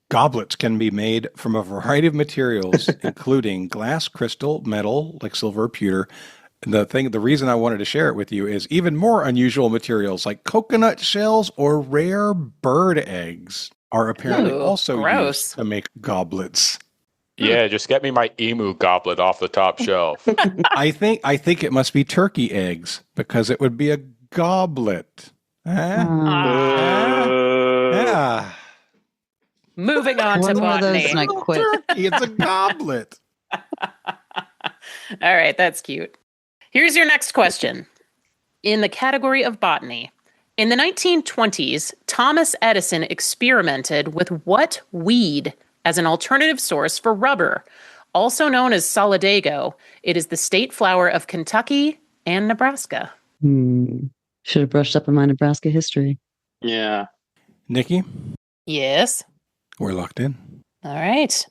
Goblets can be made from a variety of materials, including glass, crystal, metal, like silver or pewter. The reason I wanted to share it with you is even more unusual materials like coconut shells or rare bird eggs are apparently also used to make goblets. Yeah, just get me my emu goblet off the top shelf. I think it must be turkey eggs because it would be a goblet. Yeah. Moving on to botany. And I quit. It's a goblet. All right, that's cute. Here's your next question. In the category of botany, in the 1920s, Thomas Edison experimented with what weed as an alternative source for rubber, also known as solidago. It is the state flower of Kentucky and Nebraska. Should have brushed up on my Nebraska history. Yeah. Nikki? Yes? We're locked in. All right.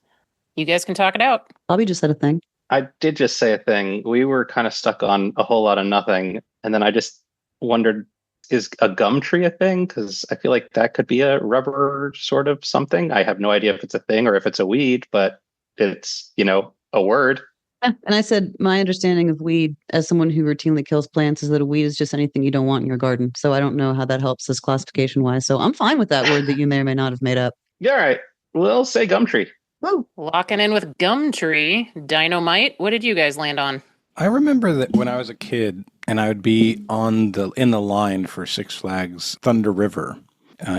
You guys can talk it out. Bobby just said a thing. I did just say a thing. We were kind of stuck on a whole lot of nothing. And then I just wondered, is a gum tree a thing? Because I feel like that could be a rubber sort of something. I have no idea if it's a thing or if it's a weed, but it's, a word. And I said, my understanding of weed as someone who routinely kills plants is that a weed is just anything you don't want in your garden. So I don't know how that helps us classification wise. So I'm fine with that word that you may or may not have made up. Yeah, all right. We'll say gum tree. Woo. Locking in with gum tree. Dynamite. What did you guys land on? I remember that when I was a kid and I would be in the line for Six Flags Thunder River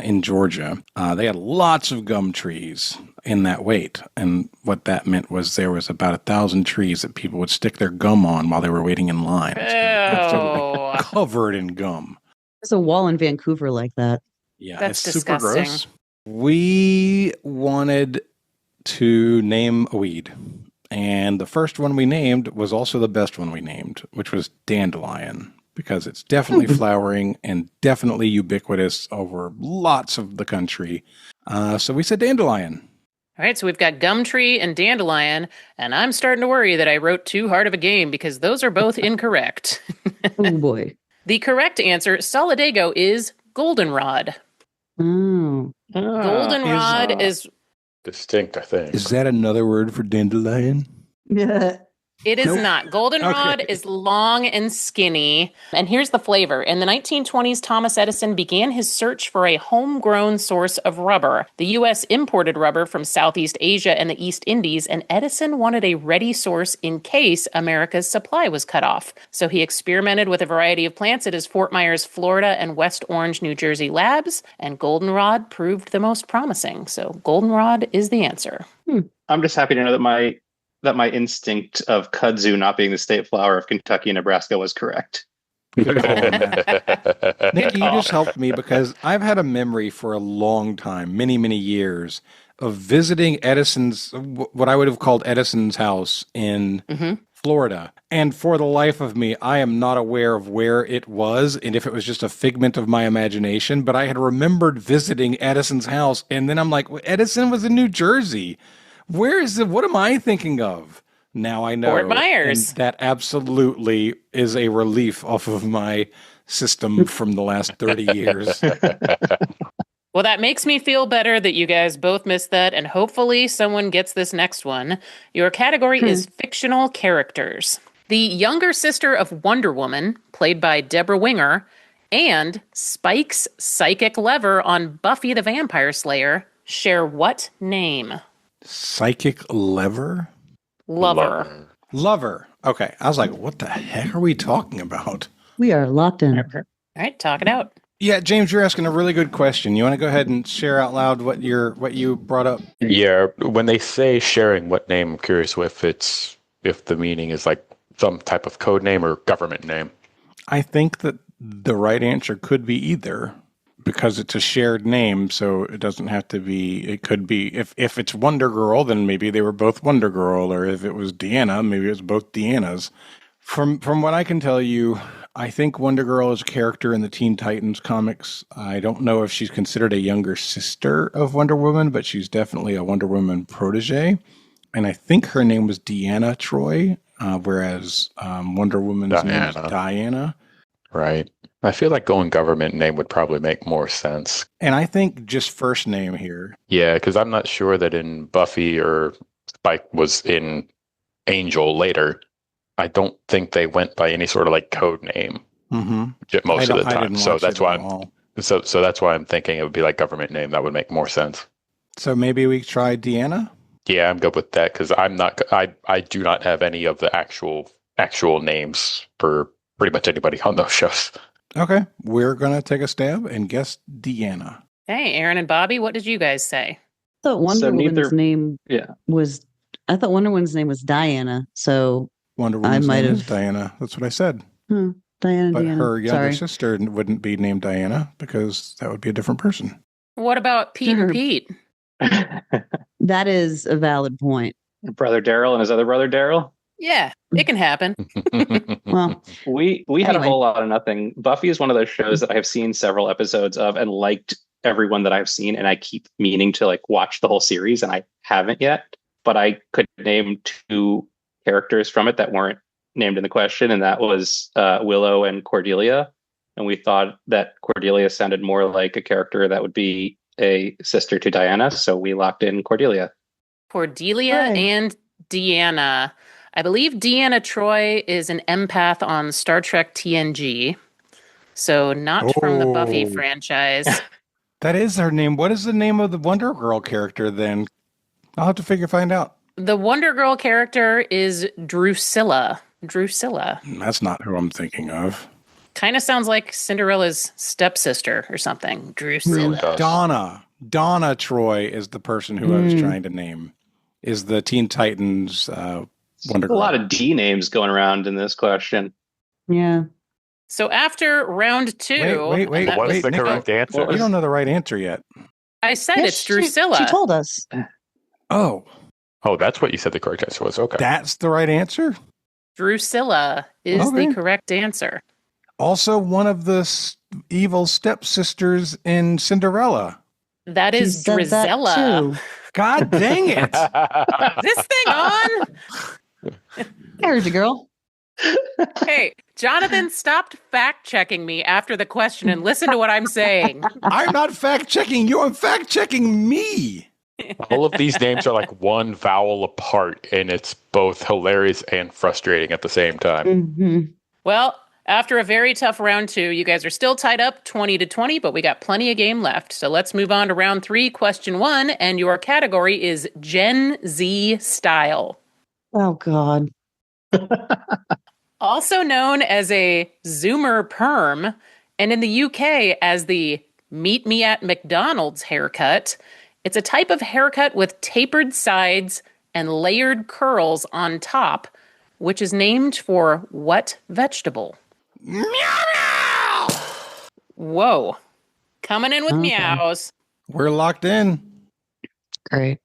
in Georgia, they had lots of gum trees in that wait. And what that meant was there was about 1,000 trees that people would stick their gum on while they were waiting in line. Oh. Covered in gum. There's a wall in Vancouver like that. Yeah, That's it's disgusting. super gross. We wanted to name a weed. And the first one we named was also the best one we named, which was dandelion, because it's definitely flowering and definitely ubiquitous over lots of the country. So we said dandelion. All right, so we've got gum tree and dandelion, and I'm starting to worry that I wrote too hard of a game because those are both incorrect. Oh, boy. The correct answer, Solidago, is goldenrod. Oh. Goldenrod is... Distinct, I think. Is that another word for dandelion? Yeah. It is not. Goldenrod is long and skinny. And here's the flavor. In the 1920s, Thomas Edison began his search for a homegrown source of rubber. The U.S. imported rubber from Southeast Asia and the East Indies, and Edison wanted a ready source in case America's supply was cut off. So he experimented with a variety of plants at his Fort Myers, Florida, and West Orange, New Jersey labs, and goldenrod proved the most promising. So goldenrod is the answer. I'm just happy to know that my instinct of kudzu not being the state flower of Kentucky and Nebraska was correct. Good call on that. Nikki, you just helped me because I've had a memory for a long time, many, many years, of visiting Edison's, what I would have called Edison's house in Florida. And for the life of me, I am not aware of where it was and if it was just a figment of my imagination, but I had remembered visiting Edison's house. And then I'm like, well, Edison was in New Jersey. Where is it? What am I thinking of? Now I know. Fort Myers. And that absolutely is a relief off of my system from the last 30 years. Well, that makes me feel better that you guys both missed that, and hopefully someone gets this next one. Your category is fictional characters. The younger sister of Wonder Woman, played by Deborah Winger, and Spike's psychic lever on Buffy the Vampire Slayer share what name? Psychic lever? Lover. Okay. I was like, what the heck are we talking about? We are locked in. All right, talk it out. Yeah, James, you're asking a really good question. You want to go ahead and share out loud what you brought up? Yeah, when they say sharing what name, I'm curious if the meaning is like some type of code name or government name. I think that the right answer could be either, because it's a shared name, so it doesn't have to be. It could be if it's Wonder Girl, then maybe they were both Wonder Girl, or if it was Deanna, maybe it was both Deannas. From what I can tell you, I think Wonder Girl is a character in the Teen Titans comics. I don't know if she's considered a younger sister of Wonder Woman, but she's definitely a Wonder Woman protege. And I think her name was Deanna Troy, whereas Wonder Woman's name is Diana. Right. I feel like going government name would probably make more sense. And I think just first name here. Yeah, because I'm not sure that in Buffy or Spike was in Angel later. I don't think they went by any sort of like code name most of the time. So that's why I'm thinking it would be like government name. That would make more sense. So maybe we try Deanna? Yeah, I'm good with that because I do not have any of the actual names for pretty much anybody on those shows. Okay, we're going to take a stab and guess Deanna. Hey, Erin and Bobby, what did you guys say? I thought Wonder Woman's name was Diana, so Wonder Woman's name is Diana. That's what I said. Diana. But Diana. her younger sister wouldn't be named Diana because that would be a different person. What about Pete and Pete? That is a valid point. Brother Daryl and his other brother Daryl? Yeah, it can happen. Well, we had a whole lot of nothing. Buffy is one of those shows that I have seen several episodes of and liked everyone that I've seen, and I keep meaning to like watch the whole series, and I haven't yet. but I could name two characters from it that weren't named in the question, and that was Willow and Cordelia. And we thought that Cordelia sounded more like a character that would be a sister to Diana, so we locked in Cordelia. Cordelia and Deanna. I believe Deanna Troi is an empath on Star Trek TNG, so not from the Buffy franchise. That is her name. What is the name of the Wonder Girl character then? I'll have to find out. The Wonder Girl character is Drusilla. That's not who I'm thinking of. Kind of sounds like Cinderella's stepsister or something. Drusilla. Donna Troy is the person who I was trying to name. Is the Teen Titans Wonder Girl. A lot of D names going around in this question. Yeah. So after round 2... Wait. What is the correct answer? Well, you don't know the right answer yet. I said it's Drusilla. She told us. Oh, that's what you said the correct answer was. Okay. That's the right answer? Drusilla is the correct answer. Also one of the evil stepsisters in Cinderella. That is Drizella. God dang it. Is this thing on? I heard you, girl. Hey, Jonathan stopped fact-checking me after the question and listen to what I'm saying. I'm not fact-checking you. I'm fact-checking me. All of these names are like one vowel apart, and it's both hilarious and frustrating at the same time. Mm-hmm. Well, after a very tough round 2, you guys are still tied up 20-20, but we got plenty of game left. So let's move on to round 3, question 1, and your category is Gen Z style. Oh, God. Also known as a Zoomer perm, and in the UK as the Meet Me at McDonald's haircut, it's a type of haircut with tapered sides and layered curls on top, which is named for what vegetable? Meow! Whoa. Coming in with meows. We're locked in. Great.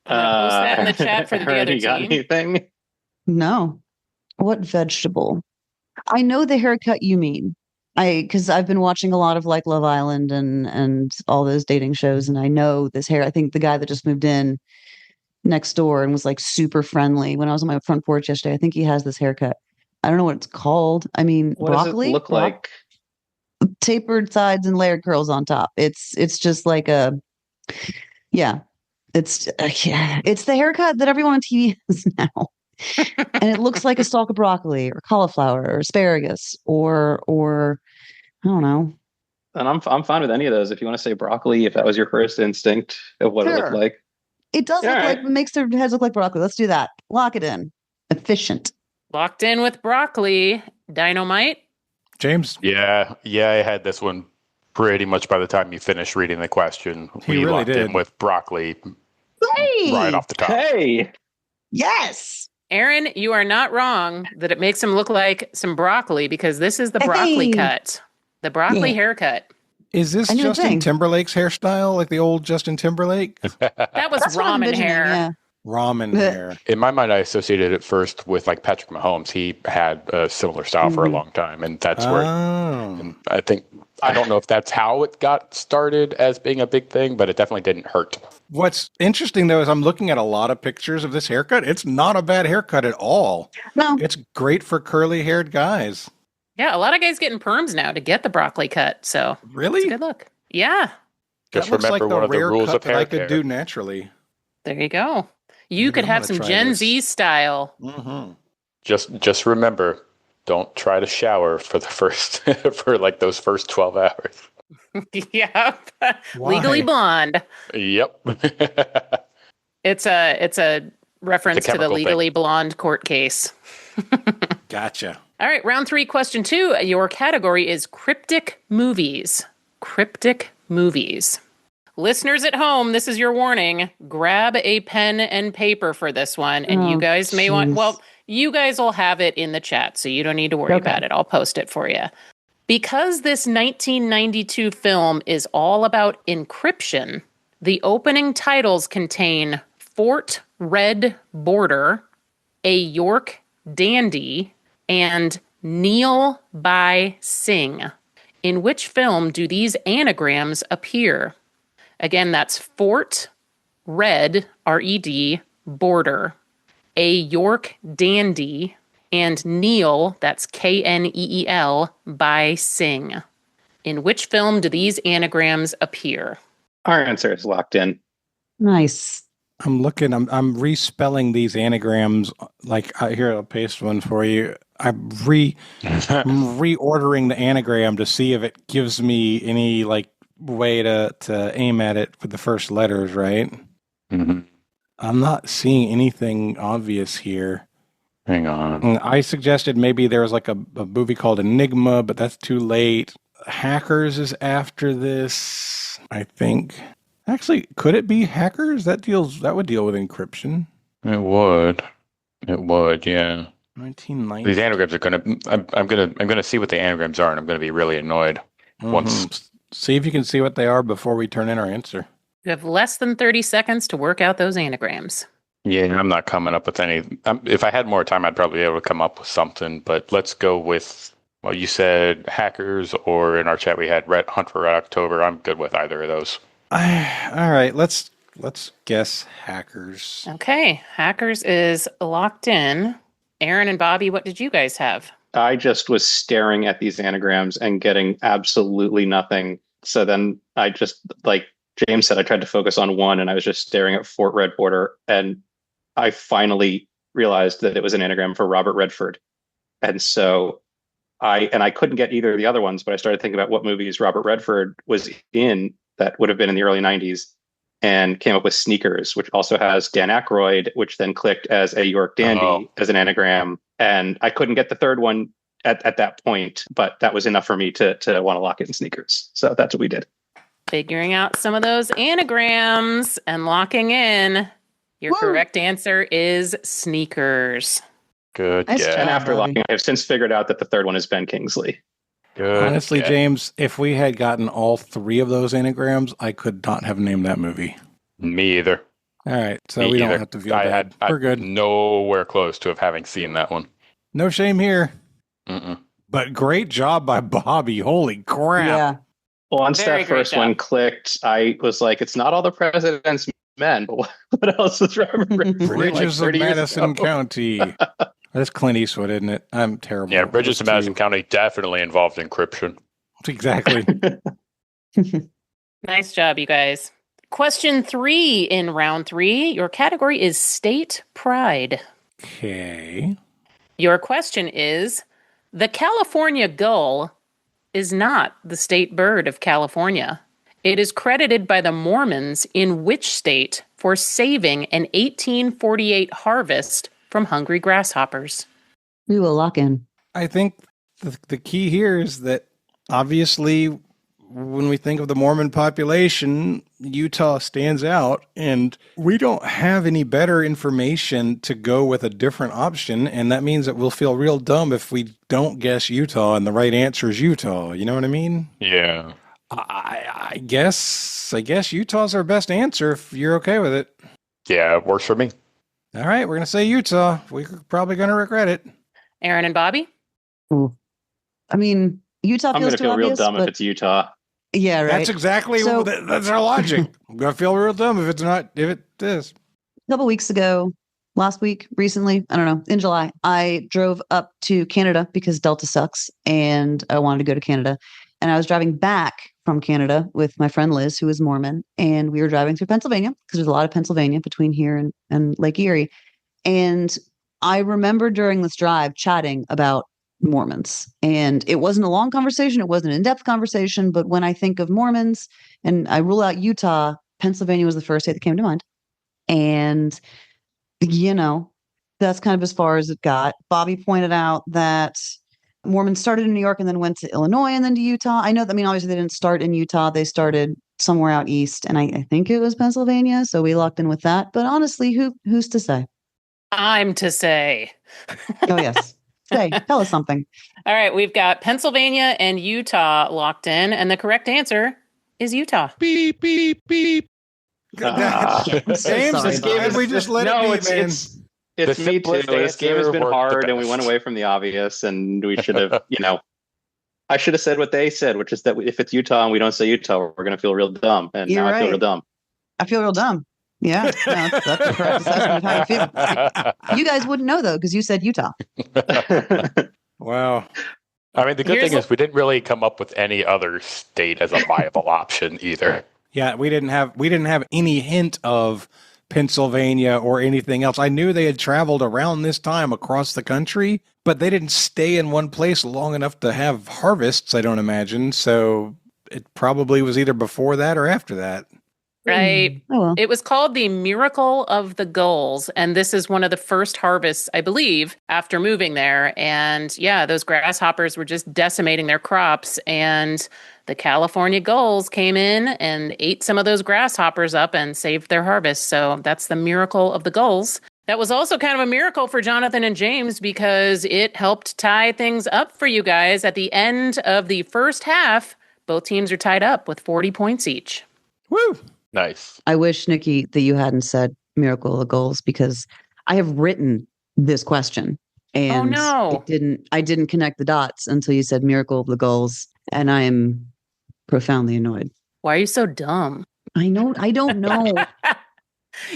Post that in the chat for the Erin, other you got team. anything? No. What vegetable? I know the haircut you mean. Because I've been watching a lot of like Love Island and all those dating shows, and I know this hair. I think the guy that just moved in next door and was like super friendly when I was on my front porch yesterday, I think he has this haircut. I don't know what it's called. I mean, What broccoli? does it look like? Tapered sides and layered curls on top. It's just like a, yeah. It's the haircut that everyone on TV has now. And it looks like a stalk of broccoli or cauliflower or asparagus or I don't know. And I'm fine with any of those. If you want to say broccoli, if that was your first instinct of what it looked like. It does look like, it makes their heads look like broccoli. Let's do that. Lock it in. Efficient. Locked in with broccoli. Dynamite? James? Yeah, I had this one pretty much by the time you finished reading the question. We really locked did. in with broccoli Hey! right off the top. Hey! Yes! Erin, you are not wrong that it makes him look like some broccoli because this is the broccoli cut. The broccoli haircut. Is this Justin Timberlake's hairstyle, like the old Justin Timberlake? That was ramen hair. Yeah. Ramen hair. In my mind, I associated it first with like Patrick Mahomes. He had a similar style for a long time, and that's where and I don't know if that's how it got started as being a big thing, but it definitely didn't hurt. What's interesting, though, is I'm looking at a lot of pictures of this haircut. It's not a bad haircut at all. No. It's great for curly-haired guys. Yeah, a lot of guys getting perms now to get the broccoli cut, so really, it's a good look. Yeah. Just that looks remember like the one of the rare rules cut of that hair I could care. do naturally. There you go. You could have some Gen Z style. Mm-hmm. Just remember, don't try to shower for the first for like those first 12 hours. Yep. Legally Blonde. Yep. It's a reference to the Legally Blonde court case. Gotcha. All right, round 3, question 2. Your category is cryptic movies. Cryptic movies. Listeners at home, this is your warning. Grab a pen and paper for this one, and you guys may want. Well, you guys will have it in the chat, so you don't need to worry about it. I'll post it for you. Because this 1992 film is all about encryption, the opening titles contain Fort Red Border, A York Dandy, and Kneel by Sing. In which film do these anagrams appear? Again, that's Fort Red, R-E-D, border, A. York dandy, and Kneel, that's Kneel, by Sing. In which film do these anagrams appear? Our answer is locked in. Nice. I'm looking. I'm respelling these anagrams. Like here, I'll paste one for you. I'm reordering the anagram to see if it gives me any like way to aim at it with the first letters. Right. Mm-hmm. I'm not seeing anything obvious here. Hang on. I suggested maybe there was like a movie called Enigma, but that's too late. Hackers is after this, I think. Actually, could it be Hackers? That would deal with encryption. It would, yeah. 1990. These anagrams are I'm gonna see what the anagrams are, and I'm gonna be really annoyed once. See if you can see what they are before we turn in our answer. You have less than 30 seconds to work out those anagrams. Yeah, I'm not coming up with any. If I had more time, I'd probably be able to come up with something. But let's go with, well, you said Hackers, or in our chat we had Hunt for Red October. I'm good with either of those. All right, let's guess Hackers. Okay, Hackers is locked in. Erin and Bobby, what did you guys have? I just was staring at these anagrams and getting absolutely nothing. So then I just, like James said, I tried to focus on one, and I was just staring at Fort Red Border, and I finally realized that it was an anagram for Robert Redford. And so I couldn't get either of the other ones, but I started thinking about what movies Robert Redford was in that would have been in the early 90s, and came up with Sneakers, which also has Dan Aykroyd, which then clicked as a York dandy as an anagram. And I couldn't get the third one at that point, but that was enough for me to want to lock it in Sneakers. So that's what we did. Figuring out some of those anagrams and locking in. Your correct answer is Sneakers. Good. Nice Yeah. job. And after locking, I have since figured out that the third one is Ben Kingsley. Good. Honestly, yeah. James, if we had gotten all three of those anagrams, I could not have named that movie. Me either. All right, so Me we either. don't have to feel bad. We're good. Nowhere close to having seen that one. No shame here. Mm-mm. But great job by Bobby. Holy crap. Yeah. Once Very that great first job. one clicked, I was like, it's not all the president's men, but what else is Robert Redford? Bridges of Madison County. That's Clint Eastwood, isn't it? I'm terrible. Yeah, Bridges of Madison County definitely involved encryption. Exactly. Nice job, you guys. Question 3 in round 3. Your category is state pride. Okay. Your question is, the California gull is not the state bird of California. It is credited by the Mormons in which state for saving an 1848 harvest from hungry grasshoppers? We will lock in. I think the key here is that obviously when we think of the Mormon population, Utah stands out, and we don't have any better information to go with a different option, and that means that we'll feel real dumb if we don't guess Utah and the right answer is Utah. You know what I mean? Yeah. I guess Utah's our best answer if you're okay with it. Yeah, it works for me. All right, we're going to say Utah. We're probably going to regret it. Erin and Bobby? Ooh. I mean, Utah I'm feels going to too feel obvious, real dumb but if it's Utah. yeah, right. That's exactly So- that's our logic. I'm going to feel real dumb if it is. A couple weeks ago, last week, recently, I don't know, in July, I drove up to Canada because Delta sucks and I wanted to go to Canada. And I was driving back from Canada with my friend Liz, who is Mormon, and we were driving through Pennsylvania because there's a lot of Pennsylvania between here and Lake Erie. And I remember during this drive chatting about Mormons. And it wasn't a long conversation. It wasn't an in-depth conversation. But when I think of Mormons and I rule out Utah, Pennsylvania was the first state that came to mind. And, you know, that's kind of as far as it got. Bobby pointed out that Mormons started in New York and then went to Illinois and then to Utah. I know that, I mean, obviously they didn't start in Utah. They started somewhere out east. And I think it was Pennsylvania. So we locked in with that. But honestly, who's to say? I'm to say. Oh, yes. Say, tell us something. All right, we've got Pennsylvania and Utah locked in, and the correct answer is Utah. Beep, beep, beep. I'm so James, sorry, this Bob. game, we just let it be, man. It's The me too. simplest This game has answer been worked the hard, and we best. went away from the obvious, and we should have, I should have said what they said, which is that if it's Utah and we don't say Utah, we're going to feel real dumb. And You're now I feel right. real dumb. I feel real dumb. Yeah, no, that's the correct assessment of how you feel. You guys wouldn't know, though, because you said Utah. Wow. I mean, the good thing is we didn't really come up with any other state as a viable option either. Yeah, we didn't have any hint of Pennsylvania or anything else. I knew they had traveled around this time across the country, but they didn't stay in one place long enough to have harvests, I don't imagine. So it probably was either before that or after that. Right. Oh, well. It was called the Miracle of the Gulls. And this is one of the first harvests, I believe, after moving there. And yeah, those grasshoppers were just decimating their crops. And the California gulls came in and ate some of those grasshoppers up and saved their harvest. So that's the Miracle of the Gulls. That was also kind of a miracle for Jonathan and James because it helped tie things up for you guys. At the end of the first half, both teams are tied up with 40 points each. Woo! Nice. I wish, Nikki, that you hadn't said Miracle of the Goals because I have written this question and I didn't connect the dots until you said Miracle of the Goals, and I am profoundly annoyed. Why are you so dumb? I don't know.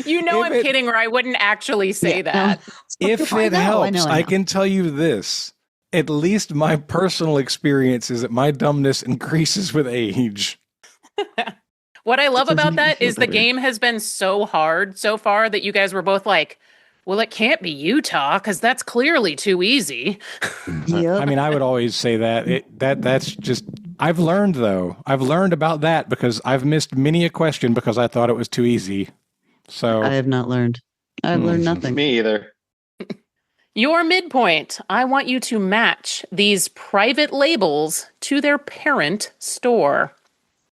You know I'm kidding, or I wouldn't actually say that. If it helps, I can tell you this. At least my personal experience is that my dumbness increases with age. What I love about that is the game has been so hard so far that you guys were both like, well, it can't be Utah because that's clearly too easy. I mean, I would always say that. That's just, I've learned about that because I've missed many a question because I thought it was too easy. So I have not learned. I've learned nothing. Me either. Your midpoint. I want you to match these private labels to their parent store.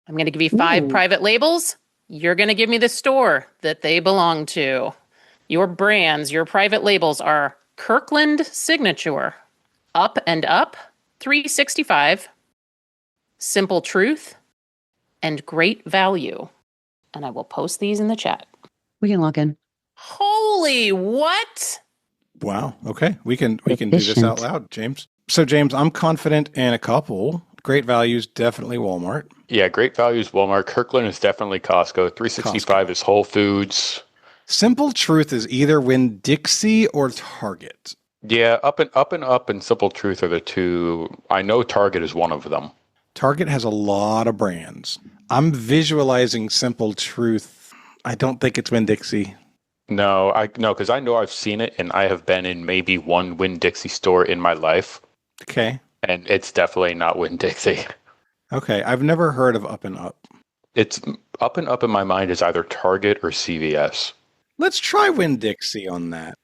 I'm going to give you 5 private labels. You're going to give me the store that they belong to. Your brands, your private labels are Kirkland Signature, Up and Up, 365, Simple Truth, and Great Value. And I will post these in the chat. We can lock in. Holy what? Wow. Okay. We can do this out loud, James. So, James, I'm confident in a couple. Great Values, definitely Walmart. Yeah, Great Values, Walmart. Kirkland is definitely Costco. 365 is Whole Foods. Simple Truth is either Winn-Dixie or Target. Yeah, Up and Simple Truth are the two. I know Target is one of them. Target has a lot of brands. I'm visualizing Simple Truth. I don't think it's Winn-Dixie. No, because I know I've seen it, and I have been in maybe one Winn-Dixie store in my life. Okay. And it's definitely not Winn-Dixie. Okay, I've never heard of Up and Up. It's Up and Up in my mind is either Target or CVS. Let's try Winn-Dixie on that.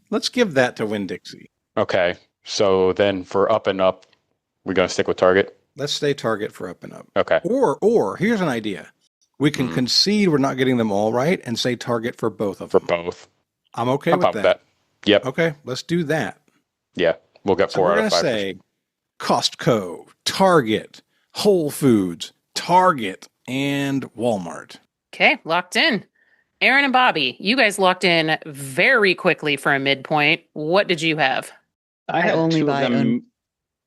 Let's give that to Winn-Dixie. Okay, so then for Up and Up, we're going to stick with Target? Let's stay Target for Up and Up. Okay. Or here's an idea. We can concede we're not getting them all right and say Target for both of them. For both. I'm okay with that. Yep. Okay, let's do that. Yeah, we'll get 4 out of 5. We're going to say Costco, Target, Whole Foods, Target, and Walmart. Okay, locked in. Erin and Bobby, you guys locked in very quickly for a midpoint. What did you have? I had two of them.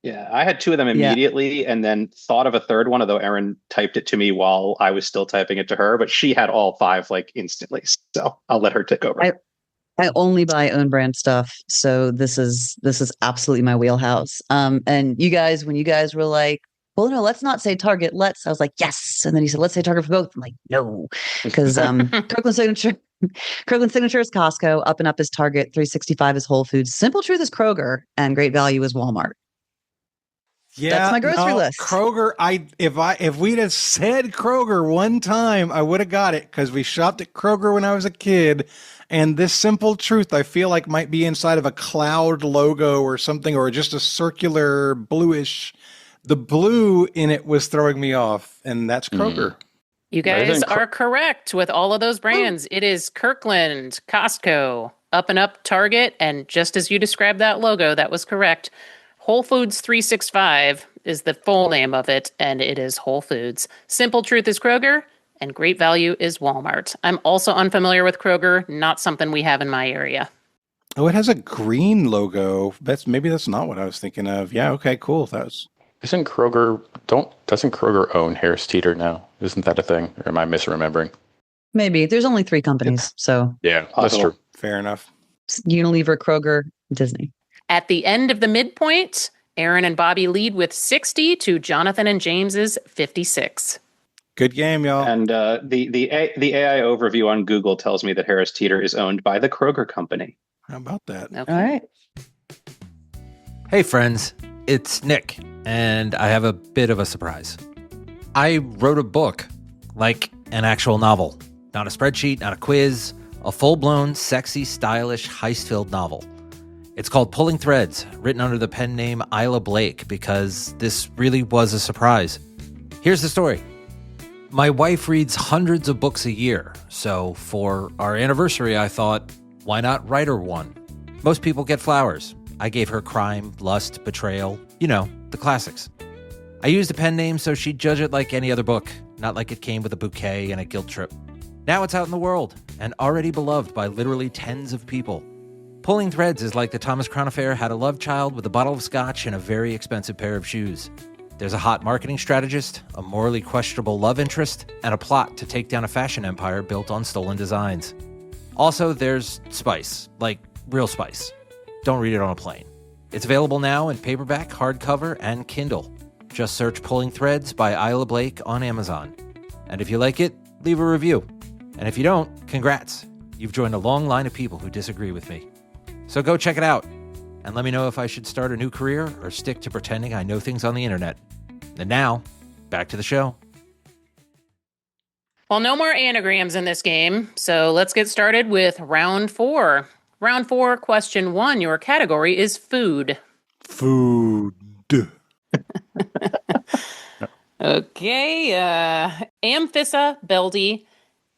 Yeah, I had 2 of them immediately and then thought of a third one, although Erin typed it to me while I was still typing it to her, but she had all 5 like instantly. So I'll let her take over. I only buy own brand stuff, so this is absolutely my wheelhouse. And you guys, when you guys were like, well, no, let's not say Target. I was like, yes. And then he said, let's say Target for both. I'm like, no, because Kirkland Signature is Costco, Up and Up is Target, 365 is Whole Foods, Simple Truth is Kroger, and Great Value is Walmart. Yeah, that's my grocery list. Kroger. If we'd have said Kroger one time, I would have got it because we shopped at Kroger when I was a kid. And this Simple Truth, I feel like might be inside of a cloud logo or something, or just a circular bluish. The blue in it was throwing me off, and that's Kroger. You guys are correct with all of those brands. It is Kirkland, Costco, Up and Up, Target, and just as you described that logo, that was correct. Whole Foods 365 is the full name of it, and it is Whole Foods. Simple Truth is Kroger, and Great Value is Walmart. I'm also unfamiliar with Kroger, not something we have in my area. Oh, it has a green logo. Maybe that's not what I was thinking of. Yeah, okay, cool. Doesn't Kroger own Harris Teeter now? Isn't that a thing? Or am I misremembering? Maybe. There's only 3 companies, so. Yeah, that's true. Fair enough. Unilever, Kroger, Disney. At the end of the midpoint, Erin and Bobby lead with 60 to Jonathan and James's 56. Good game, y'all. And the AI overview on Google tells me that Harris Teeter is owned by the Kroger Company. How about that? Okay. All right. Hey, friends. It's Nick, and I have a bit of a surprise. I wrote a book, like an actual novel. Not a spreadsheet, not a quiz, a full-blown, sexy, stylish, heist-filled novel. It's called Pulling Threads, written under the pen name Isla Blake, because this really was a surprise. Here's the story. My wife reads hundreds of books a year, so for our anniversary, I thought, why not write her one? Most people get flowers. I gave her crime, lust, betrayal, the classics. I used a pen name so she'd judge it like any other book, not like it came with a bouquet and a guilt trip. Now it's out in the world, and already beloved by literally tens of people. Pulling Threads is like the Thomas Crown Affair had a love child with a bottle of scotch and a very expensive pair of shoes. There's a hot marketing strategist, a morally questionable love interest, and a plot to take down a fashion empire built on stolen designs. Also, there's spice, like real spice. Don't read it on a plane. It's available now in paperback, hardcover, and Kindle. Just search Pulling Threads by Isla Blake on Amazon. And if you like it, leave a review. And if you don't, congrats. You've joined a long line of people who disagree with me. So go check it out. And let me know if I should start a new career or stick to pretending I know things on the internet. And now, back to the show. Well, no more anagrams in this game, so let's get started with round 4. Round 4, question 1. Your category is food. Food. Okay. Amphissa, Beldi,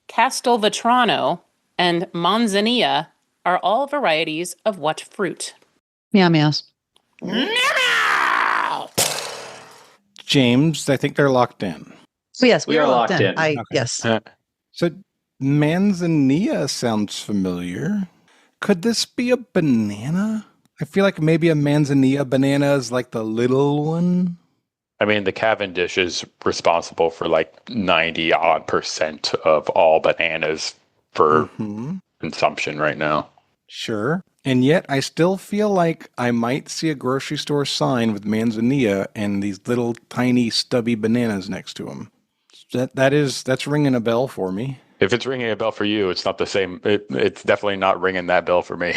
Castelvetrano, and Manzanilla are all varieties of what fruit? Meow meows. James, I think they're locked in. So yes, we are are locked in. Okay. Yes. So manzanilla sounds familiar. Could this be a banana? I feel like maybe a manzanilla banana is like the little one. I mean, the Cavendish is responsible for like 90% of all bananas for consumption right now. Sure. And yet I still feel like I might see a grocery store sign with manzanilla and these little tiny stubby bananas next to them. That's ringing a bell for me. If it's ringing a bell for you, it's not the same. It's definitely not ringing that bell for me.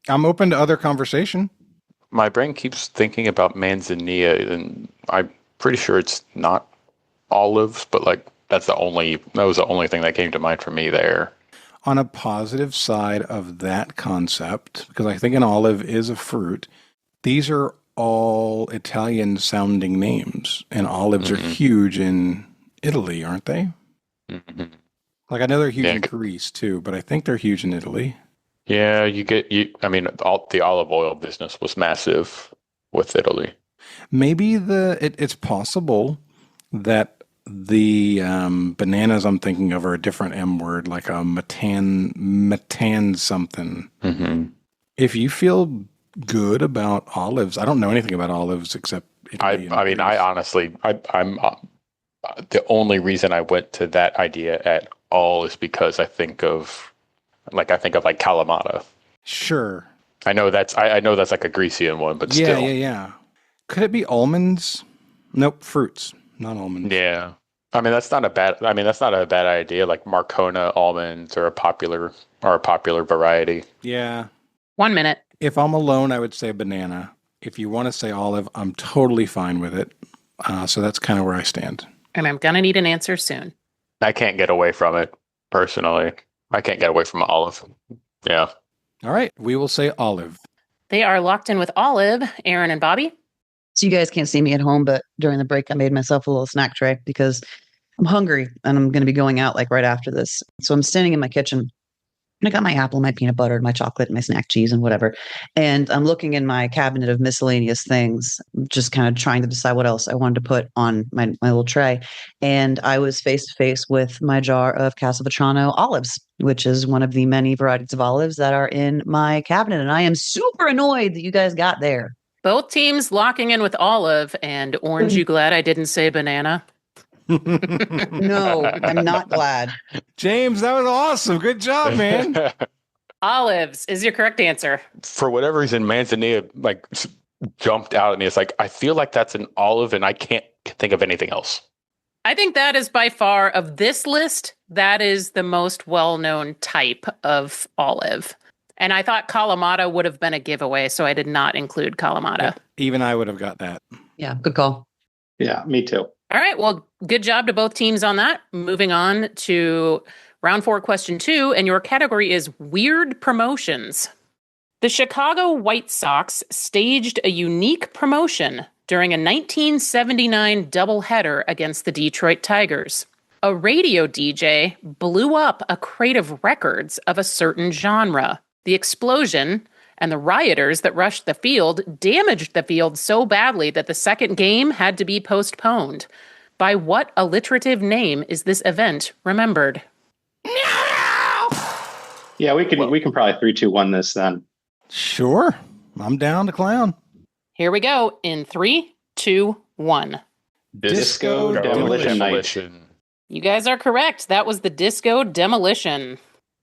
I'm open to other conversation. My brain keeps thinking about manzanilla, and I'm pretty sure it's not olives, but like that was the only thing that came to mind for me there. On a positive side of that concept, because I think an olive is a fruit, these are all Italian-sounding names, and olives are huge in Italy, aren't they? Mm-hmm. Like I know they're huge in Greece too, but I think they're huge in Italy. Yeah, the olive oil business was massive with Italy. Maybe it's possible that the bananas I'm thinking of are a different M word, like a matan something. Mm-hmm. If you feel good about olives, I don't know anything about olives except Italy. I honestly, I'm the only reason I went to that idea at all is because I think of Kalamata. Sure. I know that's like a Grecian one, but still. Yeah. Could it be almonds? Nope, fruits, not almonds. Yeah. That's not a bad idea. Like Marcona almonds are a popular variety. Yeah. 1 minute. If I'm alone, I would say banana. If you want to say olive, I'm totally fine with it. So that's kind of where I stand. And I'm going to need an answer soon. I can't get away from it, personally. I can't get away from olive. Yeah. All right. We will say olive. They are locked in with olive. Erin and Bobby? So you guys can't see me at home, but during the break, I made myself a little snack tray because I'm hungry and I'm going to be going out like right after this. So I'm standing in my kitchen. And I got my apple, my peanut butter, my chocolate, my snack cheese and whatever. And I'm looking in my cabinet of miscellaneous things, just kind of trying to decide what else I wanted to put on my little tray. And I was face to face with my jar of Castelvetrano olives, which is one of the many varieties of olives that are in my cabinet. And I am super annoyed that you guys got there. Both teams locking in with olive. And Orange, you glad I didn't say banana? No, I'm not glad. James, that was awesome. Good job, man. Olives is your correct answer. For whatever reason, manzanilla jumped out at me. It's like, I feel like that's an olive and I can't think of anything else. I think that is by far, of this list, that is the most well-known type of olive. And I thought Kalamata would have been a giveaway, so I did not include Kalamata. Even I would have got that. Yeah, good call. Yeah, me too. All right, well, good job to both teams on that. Moving on to round 4, question 2, and your category is weird promotions. The Chicago White Sox staged a unique promotion during a 1979 doubleheader against the Detroit Tigers. A radio DJ blew up a crate of records of a certain genre. The explosion and the rioters that rushed the field damaged the field so badly that the second game had to be postponed. By what alliterative name is this event remembered? Yeah, we can probably 3-2-1 this then. Sure. I'm down to clown. Here we go in 3, 2, 1. Disco Demolition Night. You guys are correct. That was the Disco Demolition.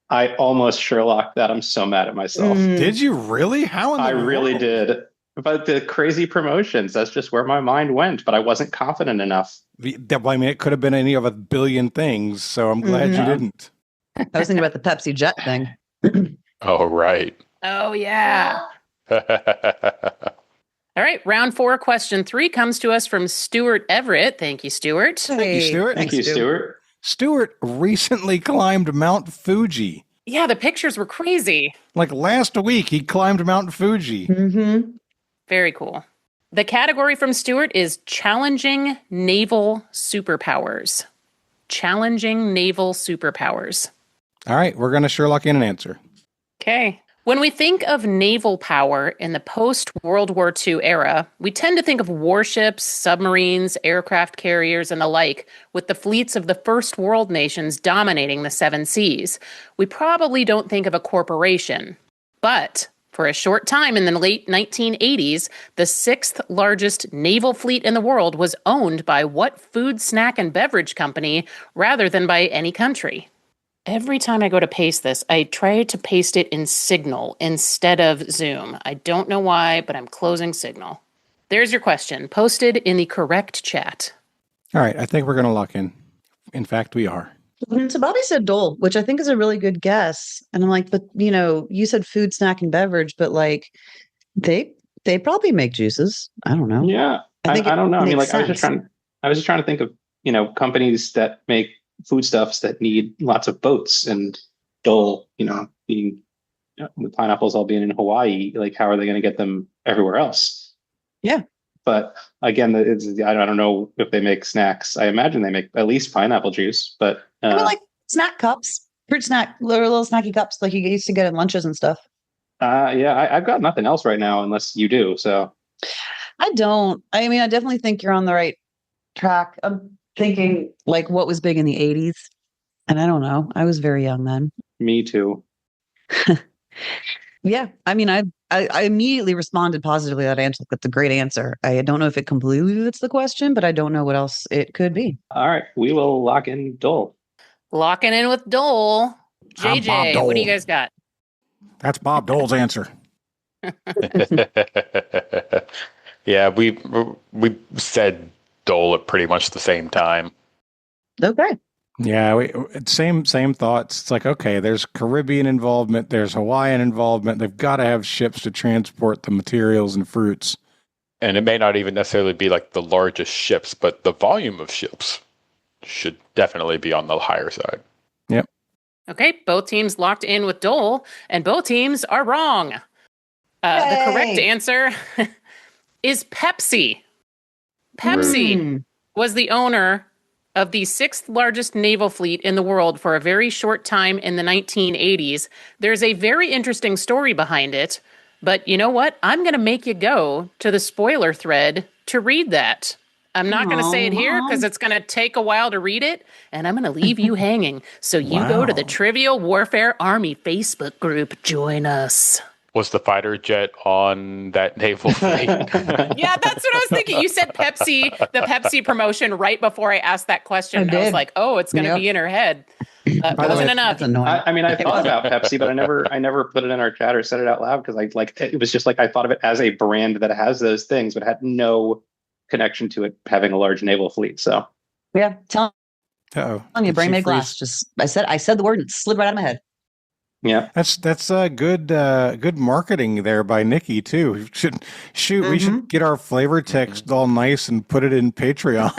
I almost Sherlocked that. I'm so mad at myself. Did you really? How in the I really world? did. But the crazy promotions, that's just where my mind went. But I wasn't confident enough. I mean, it could have been any of a billion things, so I'm glad you didn't. I was thinking about the Pepsi Jet thing. Oh, right. Oh, yeah. All right, round 4, question 3 comes to us from Stuart Everett. Thank you, Stuart. Thank you, Stuart. Thank you, Stuart. Stuart recently climbed Mount Fuji. Yeah, the pictures were crazy. Like last week, he climbed Mount Fuji. Mm-hmm. Very cool. The category from Stuart is challenging naval superpowers. Challenging naval superpowers. All right, we're going to Sherlock in an answer. Okay. When we think of naval power in the post-World War II era, we tend to think of warships, submarines, aircraft carriers, and the like, with the fleets of the First World nations dominating the 7 seas. We probably don't think of a corporation. But for a short time in the late 1980s, the 6th largest naval fleet in the world was owned by what food, snack, and beverage company rather than by any country? Every time I go to paste this, I try to paste it in Signal instead of Zoom. I don't know why, but I'm closing Signal. There's your question, posted in the correct chat. All right, I think we're going to lock in. In fact, we are. So Bobby said Dole, which I think is a really good guess. And I'm like, but you said food, snack, and beverage, but like they probably make juices. I don't know. Yeah, I don't know. I mean, like I was just trying to think of companies that make foodstuffs that need lots of boats, and Dole, being the pineapples all being in Hawaii, like how are they going to get them everywhere else? Yeah. But again, I don't know if they make snacks. I imagine they make at least pineapple juice, but I mean, like snack cups, fruit snack, little snacky cups, like you used to get in lunches and stuff. Yeah, I've got nothing else right now, unless you do. So I don't. I mean, I definitely think you're on the right track. I'm thinking like what was big in the 80s, and I don't know. I was very young then. Me too. Yeah, I mean, I immediately responded positively to that answer. That's a great answer. I don't know if it completely fits the question, but I don't know what else it could be. All right, we will lock in Dole. Locking in with Dole. JJ, Dole. what do you guys got? That's Bob Dole's answer. Yeah, we said Dole at pretty much the same time. Okay. Yeah, same thoughts. It's like, okay, there's Caribbean involvement, there's Hawaiian involvement. They've got to have ships to transport the materials and fruits. And it may not even necessarily be like the largest ships, but the volume of ships should definitely be on the higher side. Yep. Okay, both teams locked in with Dole, and both teams are wrong. The correct answer is Pepsi. Pepsi was the owner of the 6th largest naval fleet in the world for a very short time in the 1980s. There's a very interesting story behind it, but you know what? I'm going to make you go to the spoiler thread to read that. I'm not going to say it here because it's going to take a while to read it, and I'm going to leave you hanging. So you go to the Trivial Warfare Army Facebook group. Join us. Was the fighter jet on that naval fleet? Yeah, that's what I was thinking. You said Pepsi, the Pepsi promotion right before I asked that question. And I was like, oh, it's going to be in her head. But it wasn't enough. I mean, I thought about Pepsi, but I never put it in our chat or said it out loud because it was just like I thought of it as a brand that has those things, but had no connection to it having a large naval fleet. So yeah, tell me, brain made freeze? glass. I said the word and it slid right out of my head. Yeah, that's good marketing there by Nikki too. We should get our flavor text all nice and put it in Patreon.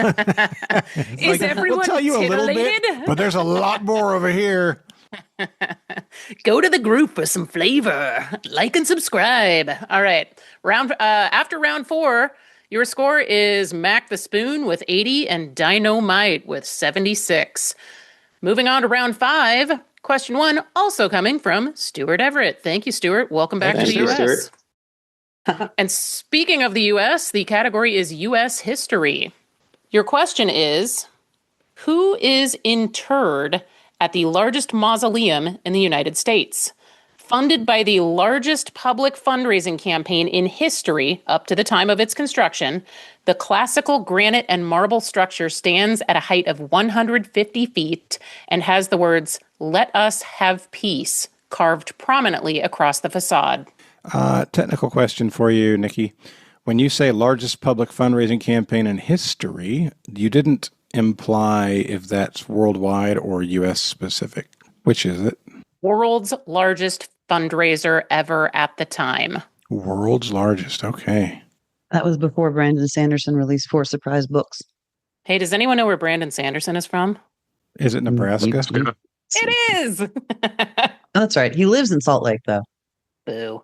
Is everyone we'll tell you titillated? a little bit, but there's a lot more over here. Go to the group for some flavor. Like and subscribe. All right, after round 4, your score is Mac the Spoon with 80 and Dynamite with 76. Moving on to round 5. Question 1, also coming from Stuart Everett. Thank you, Stuart. Welcome back to the U.S. And speaking of the U.S., the category is U.S. history. Your question is, who is interred at the largest mausoleum in the United States? Funded by the largest public fundraising campaign in history up to the time of its construction, the classical granite and marble structure stands at a height of 150 feet and has the words, "Let us have peace," carved prominently across the facade. Technical question for you, Nikki. When you say largest public fundraising campaign in history, you didn't imply if that's worldwide or U.S. specific. Which is it? World's largest fundraiser ever at the time. World's largest. Okay. That was before Brandon Sanderson released 4 surprise books. Hey, does anyone know where Brandon Sanderson is from? Is it Nebraska? It is. Oh, that's right. He lives in Salt Lake, though. Boo.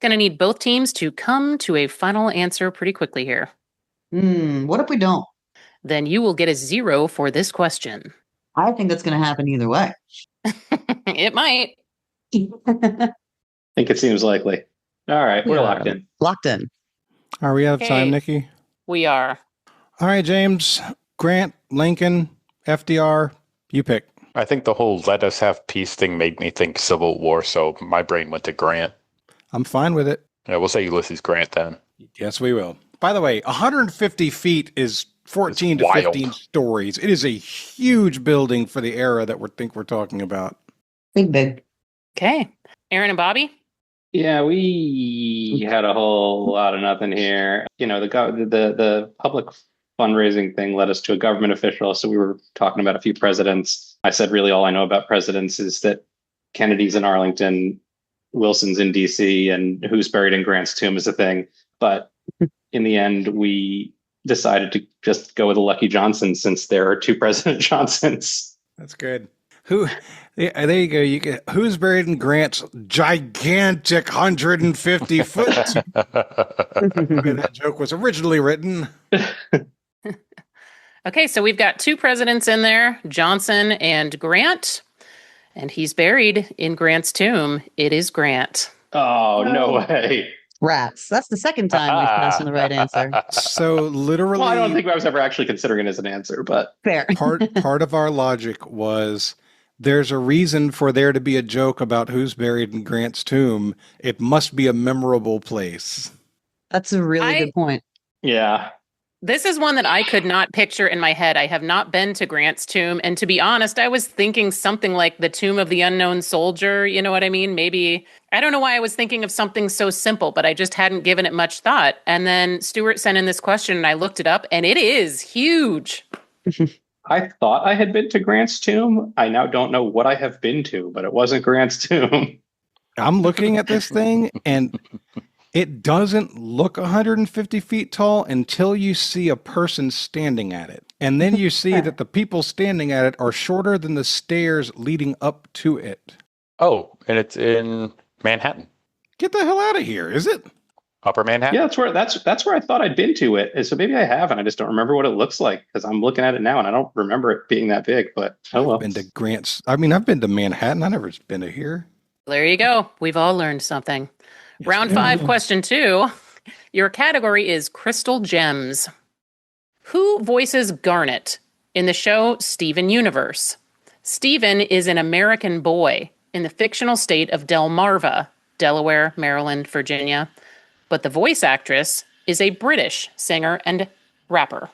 Gonna need both teams to come to a final answer pretty quickly here. What if we don't? Then you will get a 0 for this question. I think that's going to happen either way. It might. I think it seems likely. All right, we're locked in. Locked in. Are we out of time, Nikki? We are. All right, James, Grant, Lincoln, FDR, you pick. I think the whole "let us have peace" thing made me think Civil War, so my brain went to Grant. I'm fine with it. Yeah, we'll say Ulysses Grant then. Yes, we will. By the way, 150 feet is 14 to 15 stories. It is a huge building for the era that we're talking about. Big. Okay. Erin and Bobby? Yeah, we had a whole lot of nothing here. You know, the public fundraising thing led us to a government official. So we were talking about a few presidents. I said, really, all I know about presidents is that Kennedy's in Arlington, Wilson's in DC, and who's buried in Grant's tomb is a thing. But in the end, we decided to just go with a Lucky Johnson since there are 2 President Johnsons. That's good. There you go. Who's buried in Grant's gigantic 150 foot? That joke was originally written. Okay, so we've got 2 presidents in there, Johnson and Grant, and he's buried in Grant's tomb. It is Grant. Oh, no way. Rats. That's the second time we've passed on the right answer. So literally, well, I don't think I was ever actually considering it as an answer, but fair. Part of our logic was there's a reason for there to be a joke about who's buried in Grant's tomb. It must be a memorable place. That's a really good point. Yeah. This is one that I could not picture in my head. I have not been to Grant's tomb. And to be honest, I was thinking something like the Tomb of the Unknown Soldier. You know what I mean? Maybe, I don't know why I was thinking of something so simple, but I just hadn't given it much thought. And then Stuart sent in this question and I looked it up and it is huge. I thought I had been to Grant's tomb. I now don't know what I have been to, but it wasn't Grant's tomb. I'm looking at this thing and it doesn't look 150 feet tall until you see a person standing at it. And then you see that the people standing at it are shorter than the stairs leading up to it. Oh, and it's in Manhattan. Get the hell out of here, is it? Upper Manhattan? Yeah, that's where I thought I'd been to it. So maybe I have, and I just don't remember what it looks like because I'm looking at it now and I don't remember it being that big, but oh well. I've been to Grant's. I mean, I've been to Manhattan. I've never been to here. There you go. We've all learned something. Yes, Round 5, question 2. Your category is Crystal Gems. Who voices Garnet in the show Steven Universe? Steven is an American boy in the fictional state of Delmarva, Delaware, Maryland, Virginia. But the voice actress is a British singer and rapper.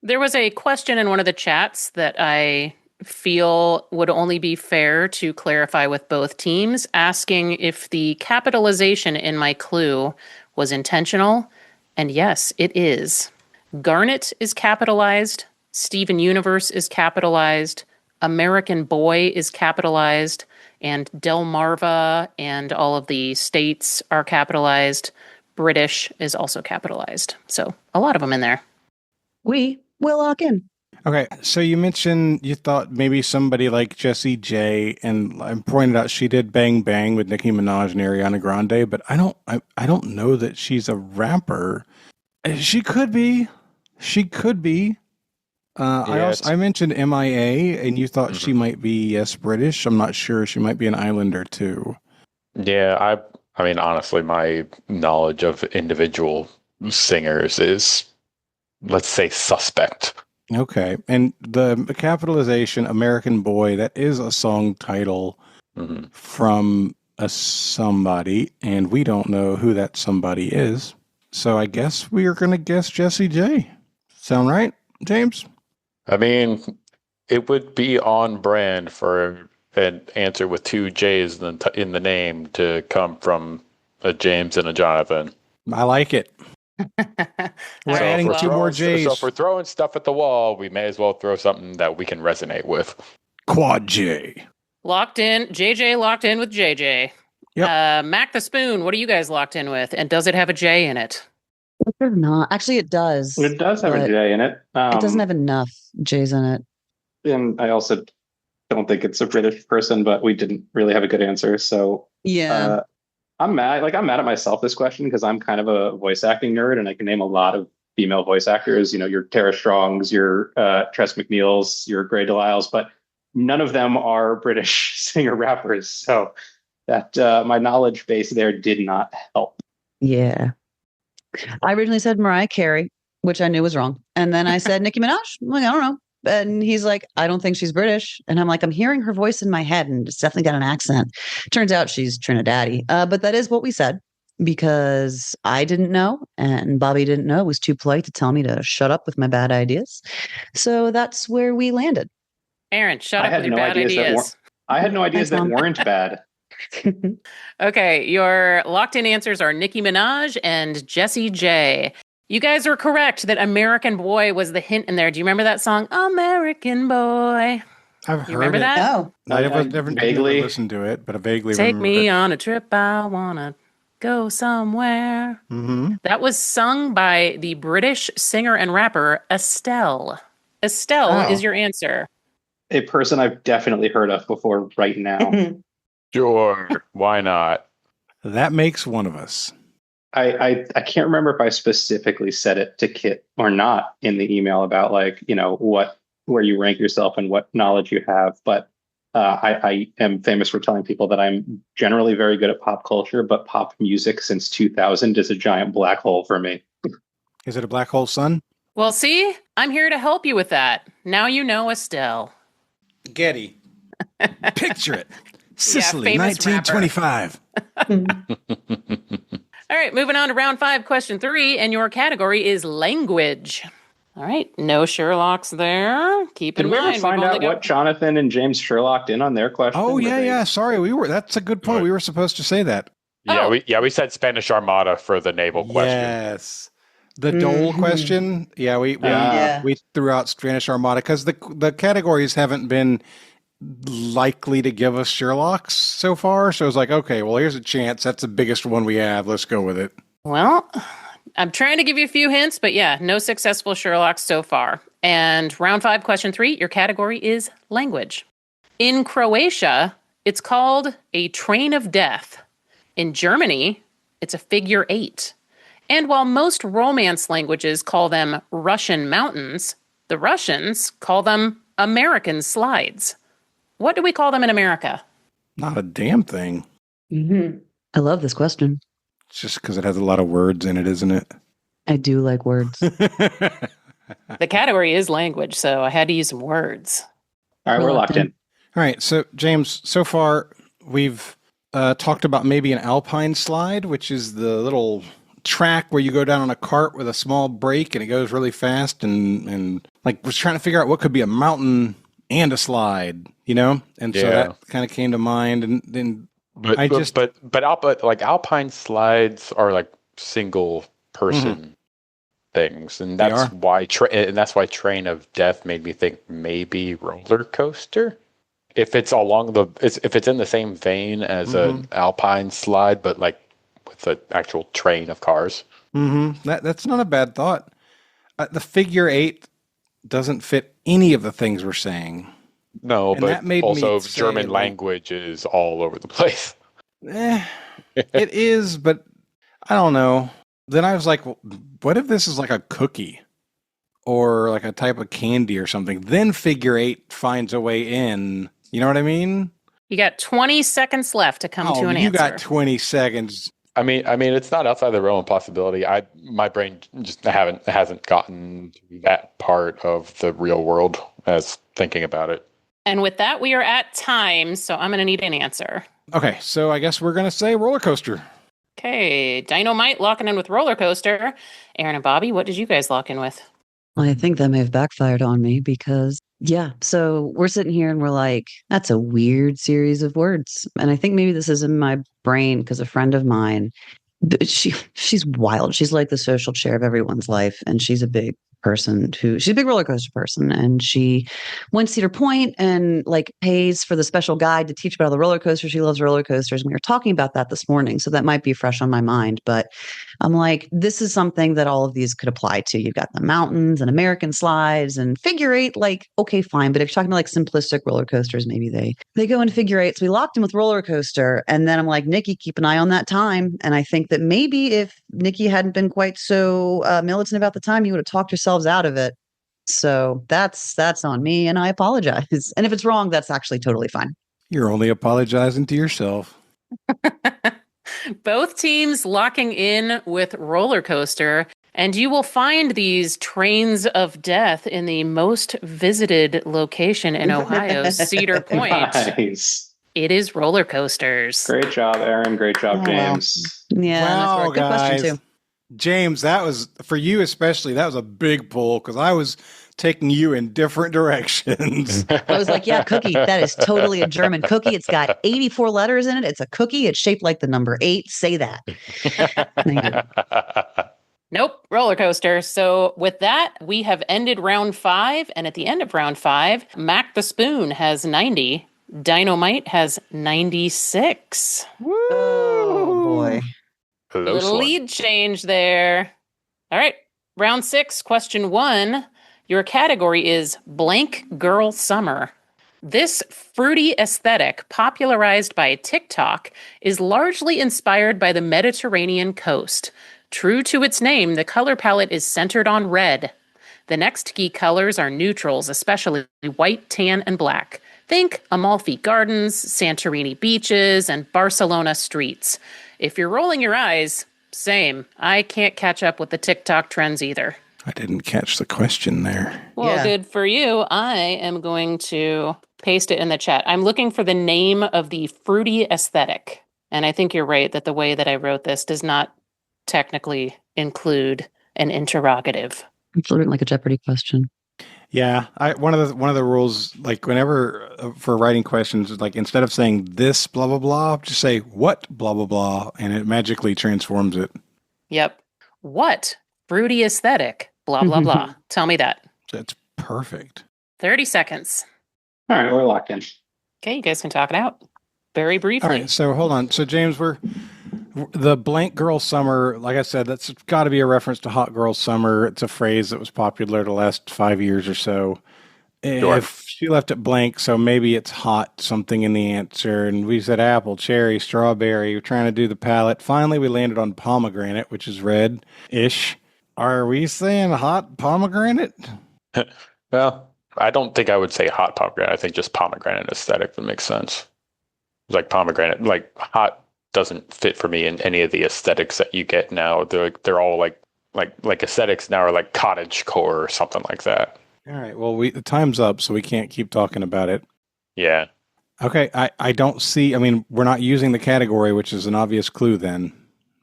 There was a question in one of the chats that I feel would only be fair to clarify with both teams, asking if the capitalization in my clue was intentional. And yes, it is. Garnet is capitalized. Steven Universe is capitalized. American Boy is capitalized. And Delmarva and all of the states are capitalized. British is also capitalized. So a lot of them in there. We will lock in. Okay, so you mentioned you thought maybe somebody like Jessie J, and I pointed out she did Bang Bang with Nicki Minaj and Ariana Grande, but I don't know that she's a rapper. She could be. She could be. I mentioned MIA, and you thought she might be British. I'm not sure. She might be an islander too. Yeah, I mean, honestly, my knowledge of individual singers is, let's say, suspect. Okay, and the capitalization American Boy, that is a song title from a somebody, and we don't know who that somebody is. So I guess we are going to guess Jessie J. Sound right, James? I mean, it would be on brand for an answer with two J's in the name to come from a James and a Jonathan. I like it. We're adding two more J's. So if we're throwing stuff at the wall, we may as well throw something that we can resonate with. Quad J. Locked in. JJ locked in with JJ. Yep. Mac the Spoon, what are you guys locked in with? And does it have a J in it? It does not. Actually, it does. It does have a J in it. It doesn't have enough J's in it. And I also don't think it's a British person, but we didn't really have a good answer. So yeah. I'm mad at myself this question because I'm kind of a voice acting nerd and I can name a lot of female voice actors, you know, your Tara Strongs, your Tress MacNeils, your Grey Delisles, but none of them are British singer rappers. So that my knowledge base there did not help. Yeah. I originally said Mariah Carey, which I knew was wrong. And then I said Nicki Minaj. I'm like, I don't know. And he's like, I don't think she's British. And I'm like, I'm hearing her voice in my head and it's definitely got an accent. Turns out she's Trinidadi. But that is what we said because I didn't know and Bobby didn't know. It was too polite to tell me to shut up with my bad ideas. So that's where we landed. Erin, shut up with your bad ideas. I had no ideas that weren't bad. Okay, your locked in answers are Nicki Minaj and Jessie J. You guys were correct that American Boy was the hint in there. Do you remember that song, American Boy? I've heard remember it. that? Oh. I never listened to it, but I vaguely Take remember me it. on a trip, I wanna go somewhere. Mm-hmm. That was sung by the British singer and rapper Estelle. Estelle is your answer. A person I've definitely heard of before right now. Sure, why not? That makes one of us. I can't remember if I specifically said it to Kit or not in the email about like, you know, where you rank yourself and what knowledge you have. But I am famous for telling people that I'm generally very good at pop culture, but pop music since 2000 is a giant black hole for me. Is it a black hole, son? Well, see, I'm here to help you with that. Now you know Estelle. Getty. Picture it. Sicily, Yeah, famous 1925. All right, moving on to round 5, question 3, and your category is language. All right, no Sherlocks there. Keep in Did we mind. ever find out what Jonathan and James Sherlocked in on their question? Oh, yeah. Sorry, that's a good point. We were supposed to say that. Yeah, we said Spanish Armada for the naval question. Yes. The Dole question. Yeah, we threw out Spanish Armada because the categories haven't been likely to give us Sherlocks so far. So it's like, okay, well, here's a chance. That's the biggest one we have. Let's go with it. Well, I'm trying to give you a few hints, but yeah, no successful Sherlocks so far. And round 5, question 3, your category is language. In Croatia, it's called a train of death. In Germany, it's a figure 8. And while most Romance languages call them Russian mountains, the Russians call them American slides. What do we call them in America? Not a damn thing. Mm-hmm. I love this question. It's just because it has a lot of words in it, isn't it? I do like words. The category is language, so I had to use some words. All right, we're locked in. All right, so James, so far we've talked about maybe an alpine slide, which is the little track where you go down on a cart with a small brake and it goes really fast, and like was trying to figure out what could be a mountain and a slide, and so that kind of came to mind, and then but alpine slides are like single person things, and that's why Train of Death made me think maybe roller coaster. If it's if it's in the same vein as an alpine slide, but like with an actual train of cars. That's not a bad thought. The figure 8 doesn't fit any of the things we're saying. No, and but also German language is all over the place. It is, but I don't know. Then I was like, well, what if this is like a cookie or like a type of candy or something? Then figure 8 finds a way in. You know what I mean? You got 20 seconds left to come to an answer. You got 20 seconds. I mean, it's not outside the realm of possibility. My brain just hasn't gotten to that part of the real world as thinking about it. And with that, we are at time, so I'm going to need an answer. Okay, so I guess we're going to say roller coaster. Okay, Dynamite locking in with roller coaster. Erin and Bobby, what did you guys lock in with? I think that may have backfired on me because, so we're sitting here and we're like, that's a weird series of words. And I think maybe this is in my brain because a friend of mine, she's wild. She's like the social chair of everyone's life. And she's a big person she's a big roller coaster person. And she went to Cedar Point and like pays for the special guide to teach about all the roller coasters. She loves roller coasters. And we were talking about that this morning. So that might be fresh on my mind. But I'm like, this is something that all of these could apply to. You've got the mountains and American slides and figure 8, like, okay, fine. But if you're talking about like simplistic roller coasters, maybe they go into figure 8. So we locked in with roller coaster. And then I'm like, Nikki, keep an eye on that time. And I think that maybe if Nikki hadn't been quite so militant about the time, you would have talked yourselves out of it. So that's on me. And I apologize. And if it's wrong, that's actually totally fine. You're only apologizing to yourself. Both teams locking in with roller coaster, and you will find these trains of death in the most visited location in Ohio, Cedar Point. Nice. It is roller coasters. Great job, Erin. Great job, James. Yeah, wow, that's right. Good question too. James, that was for you especially. That was a big pull because I was taking you in different directions. I was like, yeah, cookie. That is totally a German cookie. It's got 84 letters in it. It's a cookie. It's shaped like the number 8. Say that. Nope, roller coaster. So with that, we have ended round 5. And at the end of round 5, Mac the Spoon has 90. Dynamite has 96. Woo! Oh, boy. Little lead change there. All right. Round 6, question 1. Your category is blank girl summer. This fruity aesthetic, popularized by TikTok, is largely inspired by the Mediterranean coast. True to its name, the color palette is centered on red. The next key colors are neutrals, especially white, tan, and black. Think Amalfi Gardens, Santorini beaches, and Barcelona streets. If you're rolling your eyes, same. I can't catch up with the TikTok trends either. I didn't catch the question there. Well, good for you. I am going to paste it in the chat. I'm looking for the name of the fruity aesthetic. And I think you're right that the way that I wrote this does not technically include an interrogative. It's literally like a Jeopardy question. Yeah, one of the rules, like whenever for writing questions, like instead of saying this blah blah blah, just say what blah blah blah, and it magically transforms it. Yep. What fruity aesthetic? Blah blah blah. Tell me that. That's perfect. 30 seconds. All right, we're locked in. Okay, you guys can talk it out very briefly. All right, so hold on. So James, the blank girl summer, like I said, that's got to be a reference to hot girl summer. It's a phrase that was popular the last 5 years or so. Sure. If she left it blank, so maybe it's hot something in the answer. And we said apple, cherry, strawberry. We're trying to do the palette. Finally, we landed on pomegranate, which is red-ish. Are we saying hot pomegranate? Well, I don't think I would say hot pomegranate. I think just pomegranate aesthetic would make sense. Like pomegranate, like hot doesn't fit for me in any of the aesthetics that you get now. They're all like aesthetics now are like cottagecore or something like that. All right. Well, the time's up, so we can't keep talking about it. Yeah. Okay, I don't see. I mean, we're not using the category, which is an obvious clue then.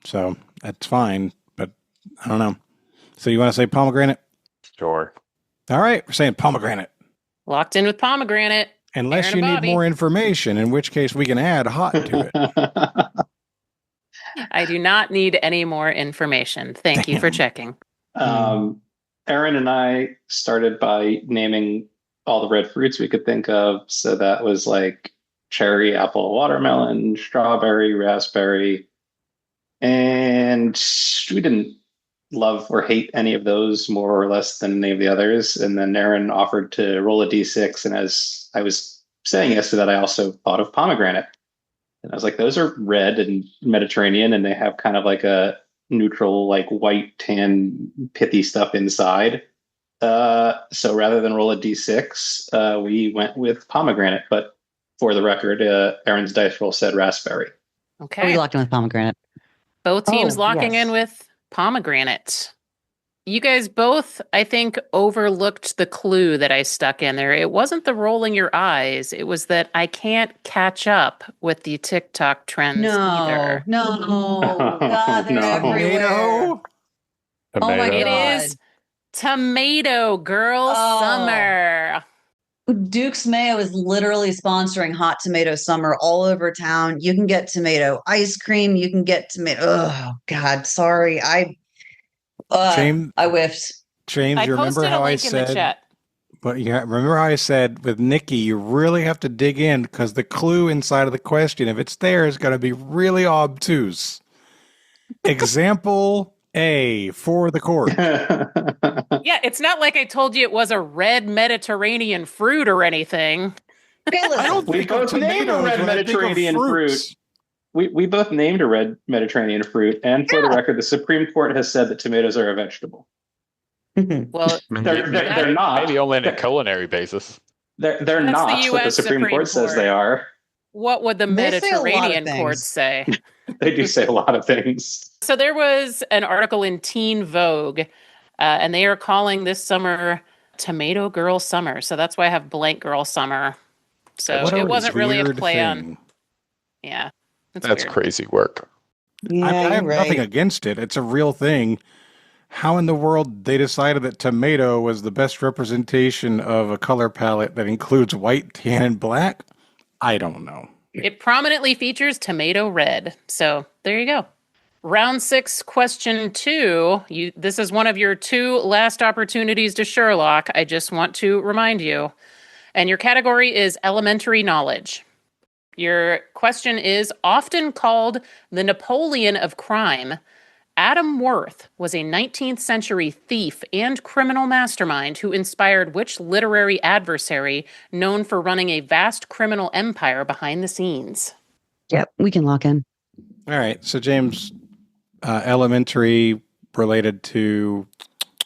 So that's fine, but I don't know. So you want to say pomegranate? Sure. All right, we're saying pomegranate. Locked in with pomegranate. Unless Erin you and need Bobby. more information, in which case we can add hot to it. I do not need any more information. Thank you for checking. Erin and I started by naming all the red fruits we could think of. So that was like cherry, apple, watermelon, strawberry, raspberry. And we didn't love or hate any of those more or less than any of the others. And then Erin offered to roll a d6. And as I was saying yes to that, I also thought of pomegranate. And I was like, those are red and Mediterranean, and they have kind of like a neutral, like white, tan, pithy stuff inside. So rather than roll a d6, we went with pomegranate. But for the record, Erin's dice roll said raspberry. Okay. We locked in with pomegranate. Both teams locking in with pomegranate. You guys both, I think, overlooked the clue that I stuck in there. It wasn't the rolling your eyes. It was that I can't catch up with the TikTok trends either. No. God, they're everywhere. Tomato? Oh my It God. is Tomato Girl Summer. Duke's Mayo is literally sponsoring Hot Tomato Summer all over town. You can get tomato ice cream. You can get tomato. Oh God, sorry. I whiffed. James, I you remember posted a how I link in the said? chat. But yeah, remember how I said with Nikki, you really have to dig in because the clue inside of the question, if it's there, is going to be really obtuse. Example A for the court. Yeah, it's not like I told you it was a red Mediterranean fruit or anything. I don't We think of both named a tomatoes red when I think of Mediterranean fruit. fruits. We both named a red Mediterranean fruit. And for the record, the Supreme Court has said that tomatoes are a vegetable. Well, they're not. Maybe only on a culinary basis. They're That's not, the but the US Supreme Court says they are. What would the They say a lot of Mediterranean things. courts say? They do say a lot of things. So there was an article in Teen Vogue, and they are calling this summer Tomato Girl Summer. So that's why I have Blank Girl Summer. So What a it wasn't really a weird play on. thing. Yeah. That's weird. crazy work. Yeah, I have you're right. nothing against it. It's a real thing. How in the world they decided that tomato was the best representation of a color palette that includes white, tan, and black? I don't know. It prominently features tomato red. So there you go. Round 6, question 2. This is one of your 2 last opportunities to Sherlock. I just want to remind you. And your category is elementary knowledge. Your question is, often called the Napoleon of crime, Adam Worth was a 19th century thief and criminal mastermind who inspired which literary adversary known for running a vast criminal empire behind the scenes? Yep, we can lock in. All right. So, James, elementary related to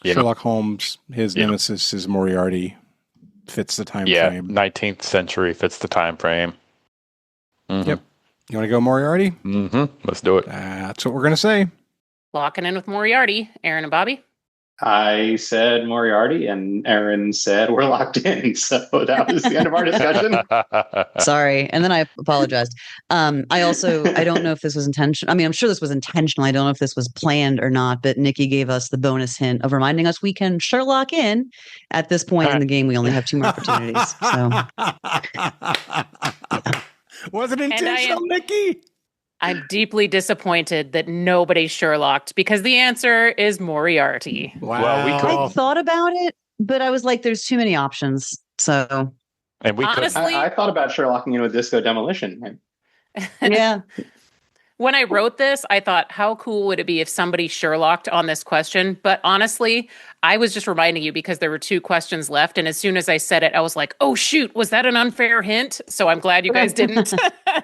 Sherlock Holmes, his nemesis is Moriarty. Fits the time frame. 19th century fits the time frame. Mm-hmm. Yep. You want to go Moriarty? Mm-hmm. Let's do it. That's what we're going to say. Locking in with Moriarty. Erin and Bobby? I said Moriarty, and Erin said we're locked in. So that was the end of our discussion. Sorry. And then I apologized. I don't know if this was intentional. I mean, I'm sure this was intentional. I don't know if this was planned or not, but Nikki gave us the bonus hint of reminding us we can Sherlock in at this point in the game. We only have 2 more opportunities. So Was it intentional, Nikki? I'm deeply disappointed that nobody Sherlocked because the answer is Moriarty. Wow. Well, I thought about it, but I was like, there's too many options. So, and we honestly, I thought about Sherlocking in with Disco Demolition. Yeah. When I wrote this, I thought, how cool would it be if somebody Sherlocked on this question? But honestly, I was just reminding you because there were 2 questions left. And as soon as I said it, I was like, oh, shoot, was that an unfair hint? So I'm glad you guys didn't. I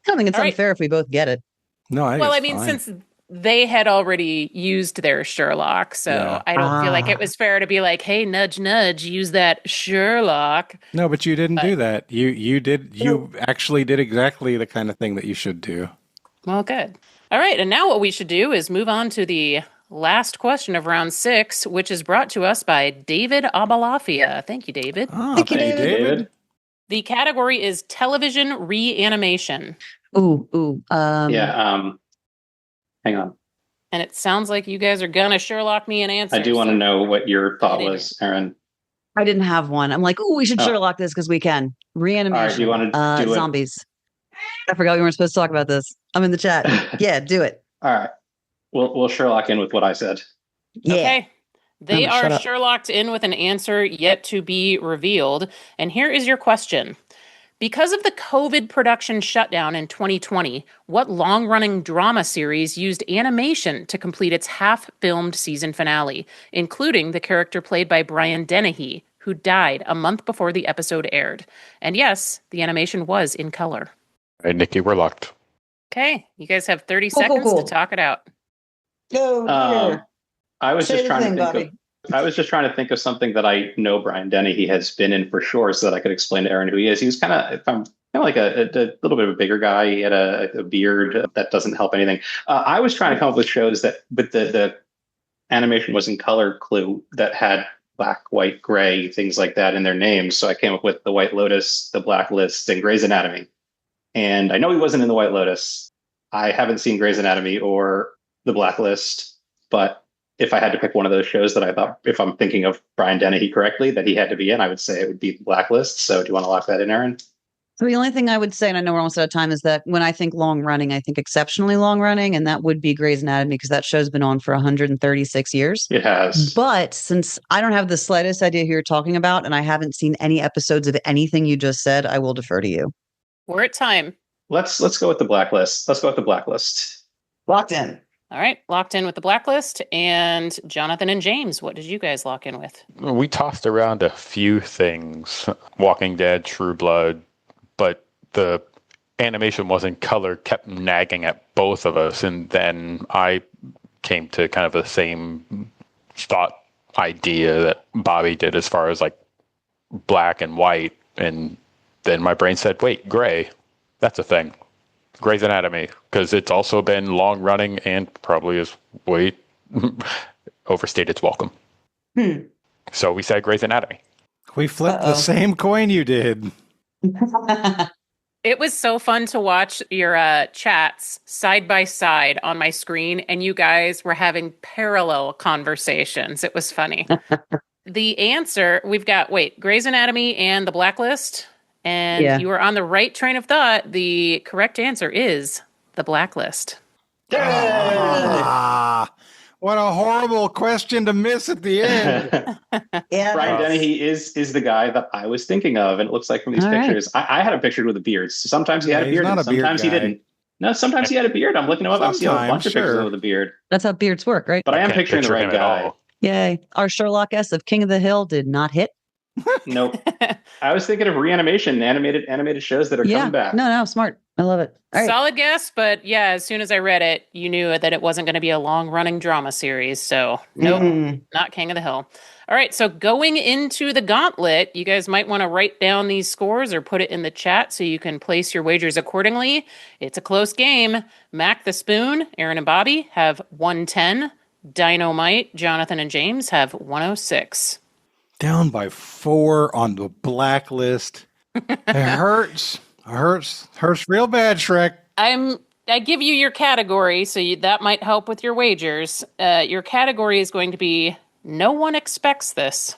don't think it's unfair if we both get it. No, I mean, since they had already used their Sherlock, so I don't feel like it was fair to be like, hey, nudge, nudge, use that Sherlock. No, but you didn't do that. You actually did exactly the kind of thing that you should do. Well, good. All right, and now what we should do is move on to the last question of round 6, which is brought to us by David Abalafia. Thank you, David. Thank you, David. The category is television reanimation. Ooh. Hang on. And it sounds like you guys are gonna Sherlock me an answer. I do want to know what your thought was, Erin. I didn't have one. I'm like, we should Sherlock this because we can. Reanimation. All right, do you want to do zombies. I forgot we weren't supposed to talk about this. I'm in the chat. Yeah, do it. All right. We'll Sherlock in with what I said. Yeah. Okay. They are Sherlocked in with an answer yet to be revealed. And here is your question. Because of the COVID production shutdown in 2020, what long-running drama series used animation to complete its half-filmed season finale, including the character played by Brian Dennehy, who died a month before the episode aired? And yes, the animation was in color. All right, Nikki, we're locked. Okay, you guys have 30 seconds to talk it out. Go. I was just trying to think of something that I know Brian Dennehy has been in for sure, so that I could explain to Erin who he is. He was kind of like a little bit of a bigger guy. He had a beard that doesn't help anything. I was trying to come up with shows that, but the animation was in color clue that had black, white, gray, things like that in their names. So I came up with The White Lotus, The Blacklist, and Grey's Anatomy. And I know he wasn't in The White Lotus. I haven't seen Grey's Anatomy or The Blacklist, but if I had to pick one of those shows that I thought, if I'm thinking of Brian Dennehy correctly, that he had to be in, I would say it would be The Blacklist. So do you want to lock that in, Erin? So the only thing I would say, and I know we're almost out of time, is that when I think long running, I think exceptionally long running, and that would be Grey's Anatomy because that show's been on for 136 years. It has. But since I don't have the slightest idea who you're talking about, and I haven't seen any episodes of anything you just said, I will defer to you. We're at time. Let's go with The Blacklist. Let's go with The Blacklist. Locked in. All right, locked in with The Blacklist. And Jonathan and James, what did you guys lock in with? We tossed around a few things. Walking Dead, True Blood, but the animation wasn't color, kept nagging at both of us. And then I came to kind of the same thought idea that Bobby did as far as like black and white. And then my brain said, wait, gray. That's a thing. Grey's Anatomy, because it's also been long running and probably is way overstayed its welcome. So we said Grey's Anatomy. We flipped the same coin you did. It was so fun to watch your chats side by side on my screen, and you guys were having parallel conversations. It was funny. The answer, we've got, Grey's Anatomy and The Blacklist. And you were on the right train of thought. The correct answer is The Blacklist. What a horrible question to miss at the end. Brian Dennehy is the guy that I was thinking of, and it looks like from these pictures. I had a picture with a beard. Sometimes he had a beard, and sometimes he didn't. No, sometimes he had a beard. I'm looking him up. I'm seeing a bunch of pictures with a beard. That's how beards work, right? But I am picturing the right guy. Yay. Our Sherlock S of King of the Hill did not hit. Nope. I was thinking of reanimation, animated shows that are coming back. No, smart. I love it. All right. Solid guess, but yeah, as soon as I read it, you knew that it wasn't going to be a long-running drama series. So, nope, not King of the Hill. All right, so going into the gauntlet, you guys might want to write down these scores or put it in the chat so you can place your wagers accordingly. It's a close game. Mac the Spoon, Erin and Bobby have 110. Dynamite, Jonathan and James have 106. Down by 4 on The Blacklist. It hurts. Hurts real bad, Shrek. I give you your category, so that might help with your wagers. Your category is going to be No One Expects This.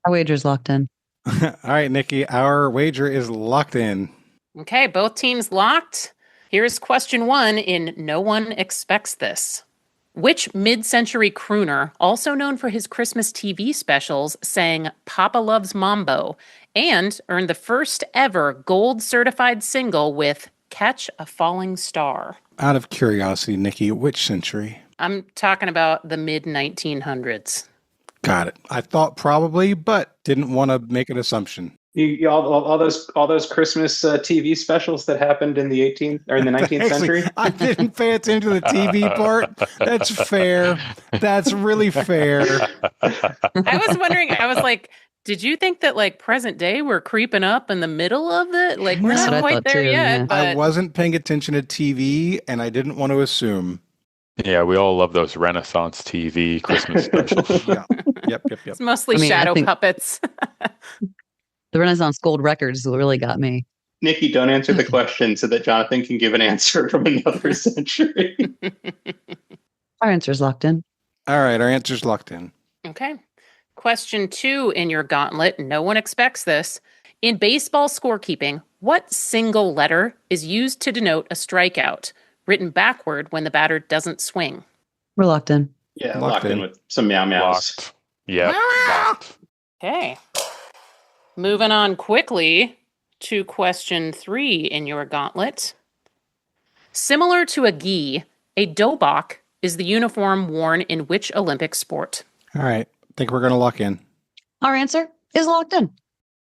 Our wager's locked in. All right, Nikki, our wager is locked in. Okay, both teams locked. Here's question 1 in No One Expects This. Which mid-century crooner, also known for his Christmas TV specials, sang Papa Loves Mambo and earned the first ever gold-certified single with Catch a Falling Star? Out of curiosity, Nikki, which century? I'm talking about the mid-1900s. Got it. I thought probably, but didn't want to make an assumption. All those Christmas TV specials that happened in the 18th or in the 19th century. I didn't pay attention to the TV part. That's fair. That's really fair. I was wondering. I was like, did you think that like present day we're creeping up in the middle of it? Like we're not quite there yet. Yeah. But... I wasn't paying attention to TV, and I didn't want to assume. Yeah, we all love those Renaissance TV Christmas specials. Yeah. Yep. It's mostly shadow puppets. The Renaissance Gold records is what really got me. Nikki, don't answer the question so that Jonathan can give an answer from another century. Our answer's locked in. All right, our answer's locked in. Okay. Question 2 in your gauntlet. No one expects this. In baseball scorekeeping, what single letter is used to denote a strikeout, written backward when the batter doesn't swing? We're locked in. Yeah, locked in with some meow meows. Locked. Yeah. Locked. Okay. Moving on quickly to question 3 in your gauntlet. Similar to a gi, a dobok is the uniform worn in which Olympic sport? All right. I think we're going to lock in. Our answer is locked in.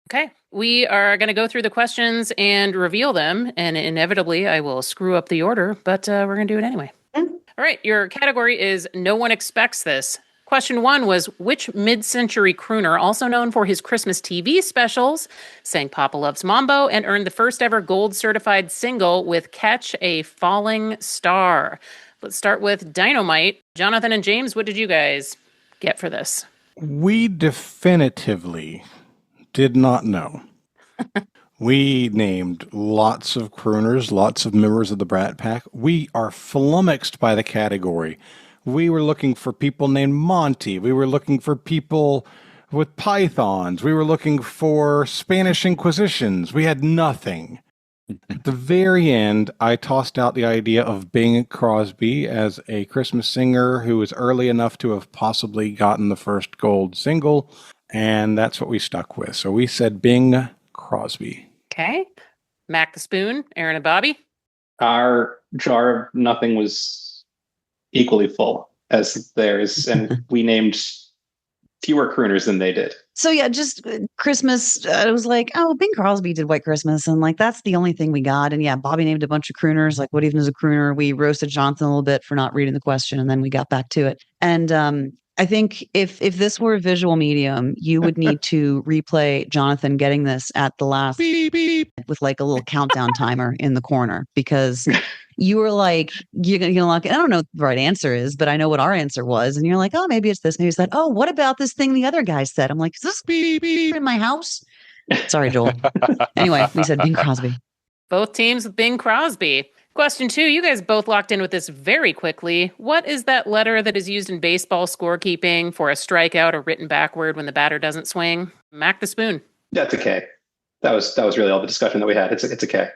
Okay. We are going to go through the questions and reveal them. And inevitably, I will screw up the order, but we're going to do it anyway. All right. Your category is No One Expects This. Question 1 was, which mid-century crooner, also known for his Christmas TV specials, sang Papa Loves Mambo and earned the first ever gold certified single with Catch a Falling Star? Let's start with Dynamite. Jonathan and James, what did you guys get for this? We definitively did not know. We named lots of crooners, lots of members of the Brat Pack. We are flummoxed by the category. We were looking for people named Monty. We were looking for people with pythons. We were looking for Spanish Inquisitions. We had nothing. At the very end, I tossed out the idea of Bing Crosby as a Christmas singer who was early enough to have possibly gotten the first gold single, and that's what we stuck with. So we said Bing Crosby. Okay. Mac the Spoon, Erin and Bobby. Our jar of nothing was equally full as theirs, and we named fewer crooners than they did. So yeah, just Christmas. I was like, oh, Bing Crosby did White Christmas, and like that's the only thing we got. And yeah, Bobby named a bunch of crooners. Like, what even is a crooner? We roasted Jonathan a little bit for not reading the question, and then we got back to it. And I think if this were a visual medium, you would need to replay Jonathan getting this at the last beep, beep, with like a little countdown timer in the corner, because you were like, you're gonna lock it. I don't know what the right answer is, but I know what our answer was. And you're like, oh, maybe it's this. Maybe it's that. Oh, what about this thing the other guy said? I'm like, is this beep, beep in my house? Sorry, Joel. Anyway, we said Bing Crosby. Both teams with Bing Crosby. Question 2, you guys both locked in with this very quickly. What is that letter that is used in baseball scorekeeping for a strikeout or written backward when the batter doesn't swing? Mac the Spoon. That's a K. That was really all the discussion that we had. It's a K.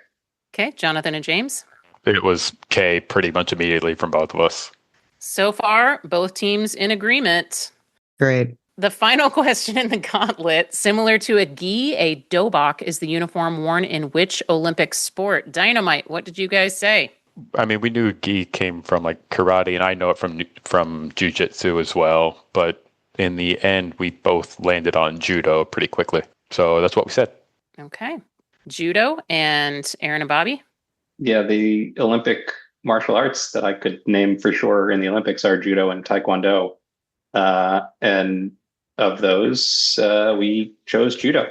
Okay, Jonathan and James. It was K pretty much immediately from both of us. So far, both teams in agreement. Great. The final question in the gauntlet, similar to a gi, a dobok is the uniform worn in which Olympic sport? Dynamite, what did you guys say? I mean, we knew gi came from like karate, and I know it from jiu-jitsu as well. But in the end, we both landed on judo pretty quickly. So that's what we said. Okay. Judo and Erin and Bobby? Yeah, the Olympic martial arts that I could name for sure in the Olympics are judo and taekwondo. And of those, we chose judo.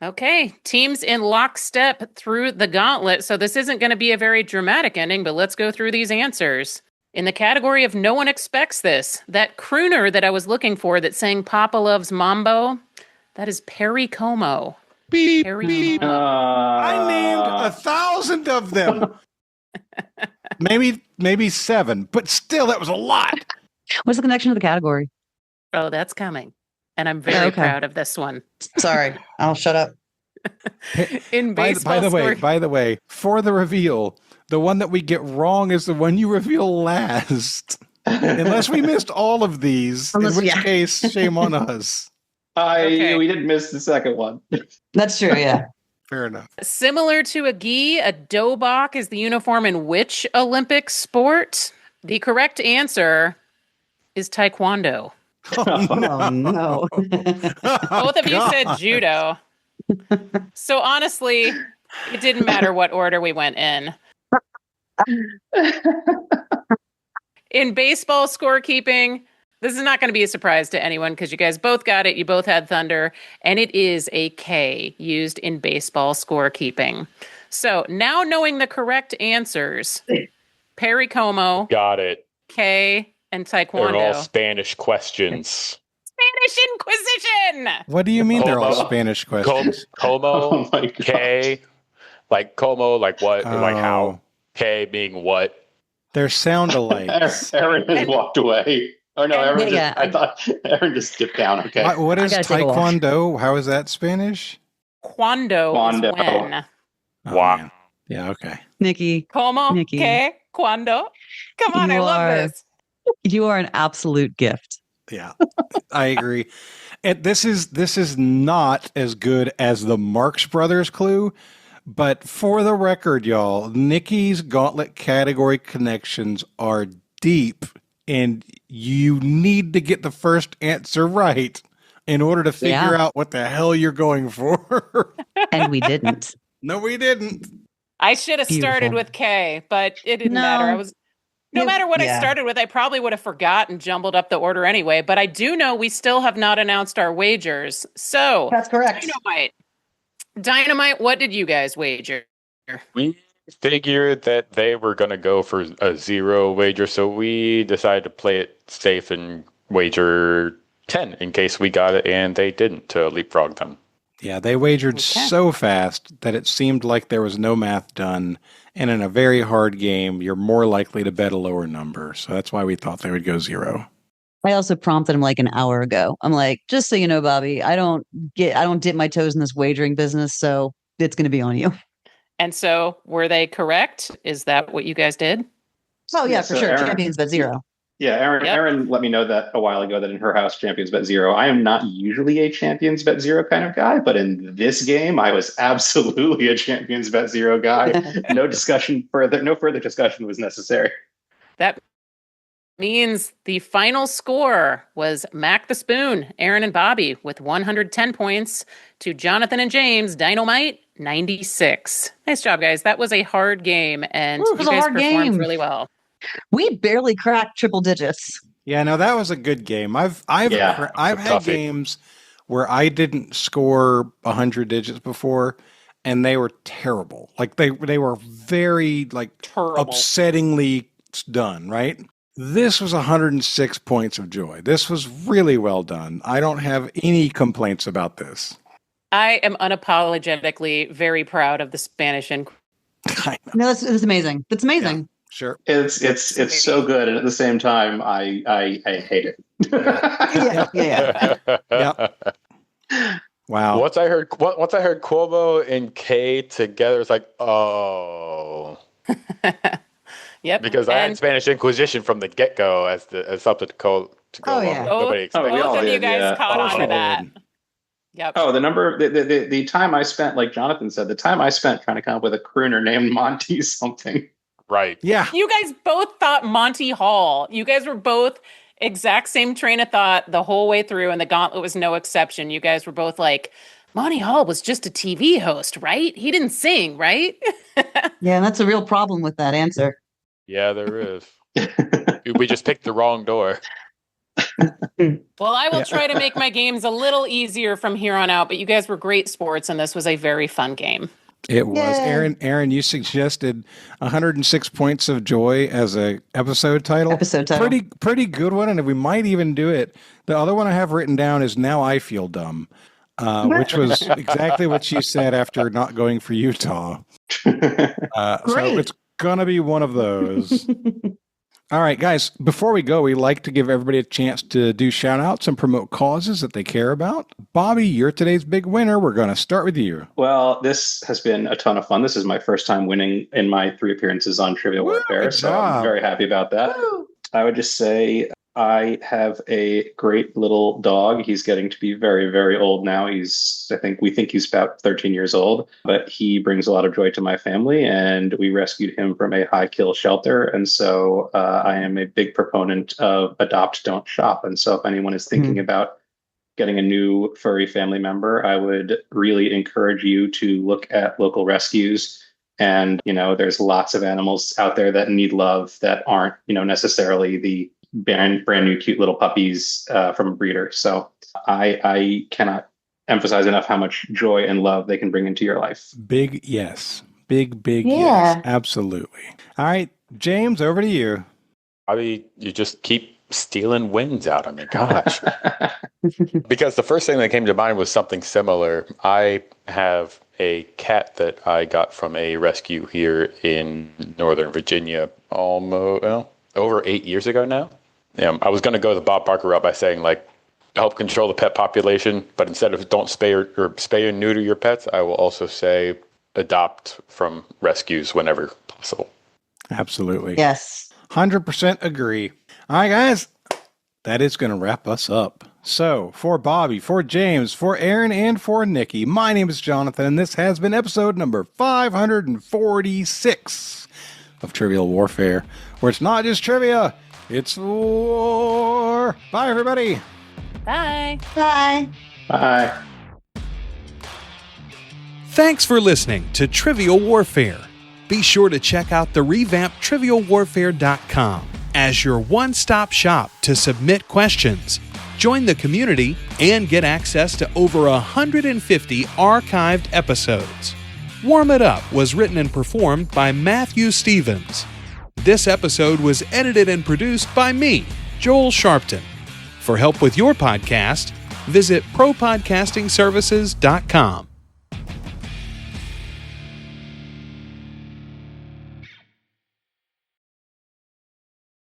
Okay, teams in lockstep through the gauntlet. So this isn't going to be a very dramatic ending, but let's go through these answers. In the category of No One Expects This, that crooner that I was looking for that sang Papa Loves Mambo, that is Perry Como. Beep, beep. I named 1,000 of them. maybe 7, but still, that was a lot. What's the connection to the category? Oh, that's coming. And I'm very proud of this one. Sorry, I'll shut up. In baseball, by the way, for the reveal, the one that we get wrong is the one you reveal last. Unless we missed all of these, in which case, shame on us. We didn't miss the second one. That's true, yeah. Fair enough. Similar to a gi, a dobok is the uniform in which Olympic sport? The correct answer is taekwondo. Oh, no. Both of you said judo. So honestly, it didn't matter what order we went in. In baseball scorekeeping, this is not going to be a surprise to anyone because you guys both got it. You both had thunder, and it is a K used in baseball scorekeeping. So now knowing the correct answers, Perry Como. Got it. K. and taekwondo. They're all Spanish questions. Spanish Inquisition. What do you mean they're all Spanish questions? Como, Oh my God. K, like como, like what, like how, K being what. They're sound-alikes. Erin has walked away. Oh no, Erin Yeah, I thought Erin just dipped down. Okay. What is I gotta take a walk. Taekwondo? How is that Spanish? Quando is when. Oh, Wow. man. Yeah, okay. Nikki, Como, Nikki. que, cuando. Come on, I love this. You are an absolute gift. Yeah, I agree. This is not as good as the Marx Brothers clue, but for the record, y'all, Nikki's gauntlet category connections are deep, and you need to get the first answer right in order to figure out what the hell you're going for. And we didn't. No, we didn't. I should have started with K, but it didn't matter. No matter what I started with, I probably would have forgot and jumbled up the order anyway. But I do know we still have not announced our wagers. So that's correct. Dynamite, what did you guys wager? We figured that they were going to go for a 0 wager, so we decided to play it safe and wager 10 in case we got it and they didn't, to leapfrog them. Yeah, they wagered so fast that it seemed like there was no math done. And in a very hard game, you're more likely to bet a lower number. So that's why we thought they would go 0. I also prompted him like an hour ago. I'm like, just so you know, Bobby, I don't dip my toes in this wagering business, so it's going to be on you. And so, were they correct? Is that what you guys did? Oh yeah, for so sure. Erin, Champions bet 0. Yeah, Erin let me know that a while ago that in her house, Champions bet 0. I am not usually a Champions bet 0 kind of guy, but in this game, I was absolutely a Champions bet 0 guy. No further discussion was necessary. That means the final score was Mac the Spoon, Erin and Bobby with 110 points to Jonathan and James Dynamite 96. Nice job, guys. That was a hard game, and you guys performed really well. We barely cracked triple digits. Yeah, no, that was a good game. I've had games where I didn't score 100 digits before, and they were terrible. Like they were very upsettingly done. Right? This was 106 points of joy. This was really well done. I don't have any complaints about this. I am unapologetically very proud of the Spanish and. No, it's amazing. It's amazing. Yeah. Sure. It's so good, and at the same time, I hate it. Yep. Wow. Once I heard Cuomo and K together, it's like, oh. Yep. Because I had Spanish Inquisition from the get-go as something to go along. Nobody expected. Both of you guys caught on to that. Yep. Oh, the time I spent, like Jonathan said, the time I spent trying to come up with a crooner named Monty something. Right. Yeah. You guys both thought Monty Hall. You guys were both exact same train of thought the whole way through, and the gauntlet was no exception. You guys were both like, Monty Hall was just a TV host, right? He didn't sing, right? Yeah, that's a real problem with that answer. Yeah, there is. We just picked the wrong door. Well, I will try to make my games a little easier from here on out, but you guys were great sports, and this was a very fun game. It was. Erin, you suggested 106 Points of Joy as a episode title. Pretty good one, and we might even do it. The other one I have written down is Now I Feel Dumb, which was exactly what she said after not going for Utah. So it's going to be one of those. All right, guys, before we go, we like to give everybody a chance to do shout-outs and promote causes that they care about. Bobby, you're today's big winner. We're going to start with you. Well, this has been a ton of fun. This is my first time winning in my 3 appearances on Trivial Warfare, so I'm very happy about that. Woo! I would just say I have a great little dog. He's getting to be very, very old now. We think he's about 13 years old, but he brings a lot of joy to my family, and we rescued him from a high kill shelter. And so I am a big proponent of adopt, don't shop. And so if anyone is thinking about getting a new furry family member, I would really encourage you to look at local rescues. And, there's lots of animals out there that need love that aren't, necessarily the brand new cute little puppies from a breeder. So I cannot emphasize enough how much joy and love they can bring into your life. Big yes. Big yes. Absolutely. All right, James, over to you. I mean, you just keep stealing wins out of me. Gosh. Because the first thing that came to mind was something similar. I have a cat that I got from a rescue here in Northern Virginia over 8 years ago now. I was going to go the Bob Barker route by saying, like, help control the pet population, but instead of don't spay and neuter your pets, I will also say adopt from rescues whenever possible. Absolutely. Yes. 100% agree. All right, guys, that is going to wrap us up. So, for Bobby, for James, for Erin, and for Nikki, my name is Jonathan, and this has been episode number 546 of Trivial Warfare, where it's not just trivia, it's war. Bye, everybody. Bye. Bye. Bye. Thanks for listening to Trivial Warfare. Be sure to check out the revamped TrivialWarfare.com as your one-stop shop to submit questions, join the community, and get access to over 150 archived episodes. Warm It Up was written and performed by Matthew Stevens. This episode was edited and produced by me, Joel Sharpton. For help with your podcast, visit ProPodcastingServices.com.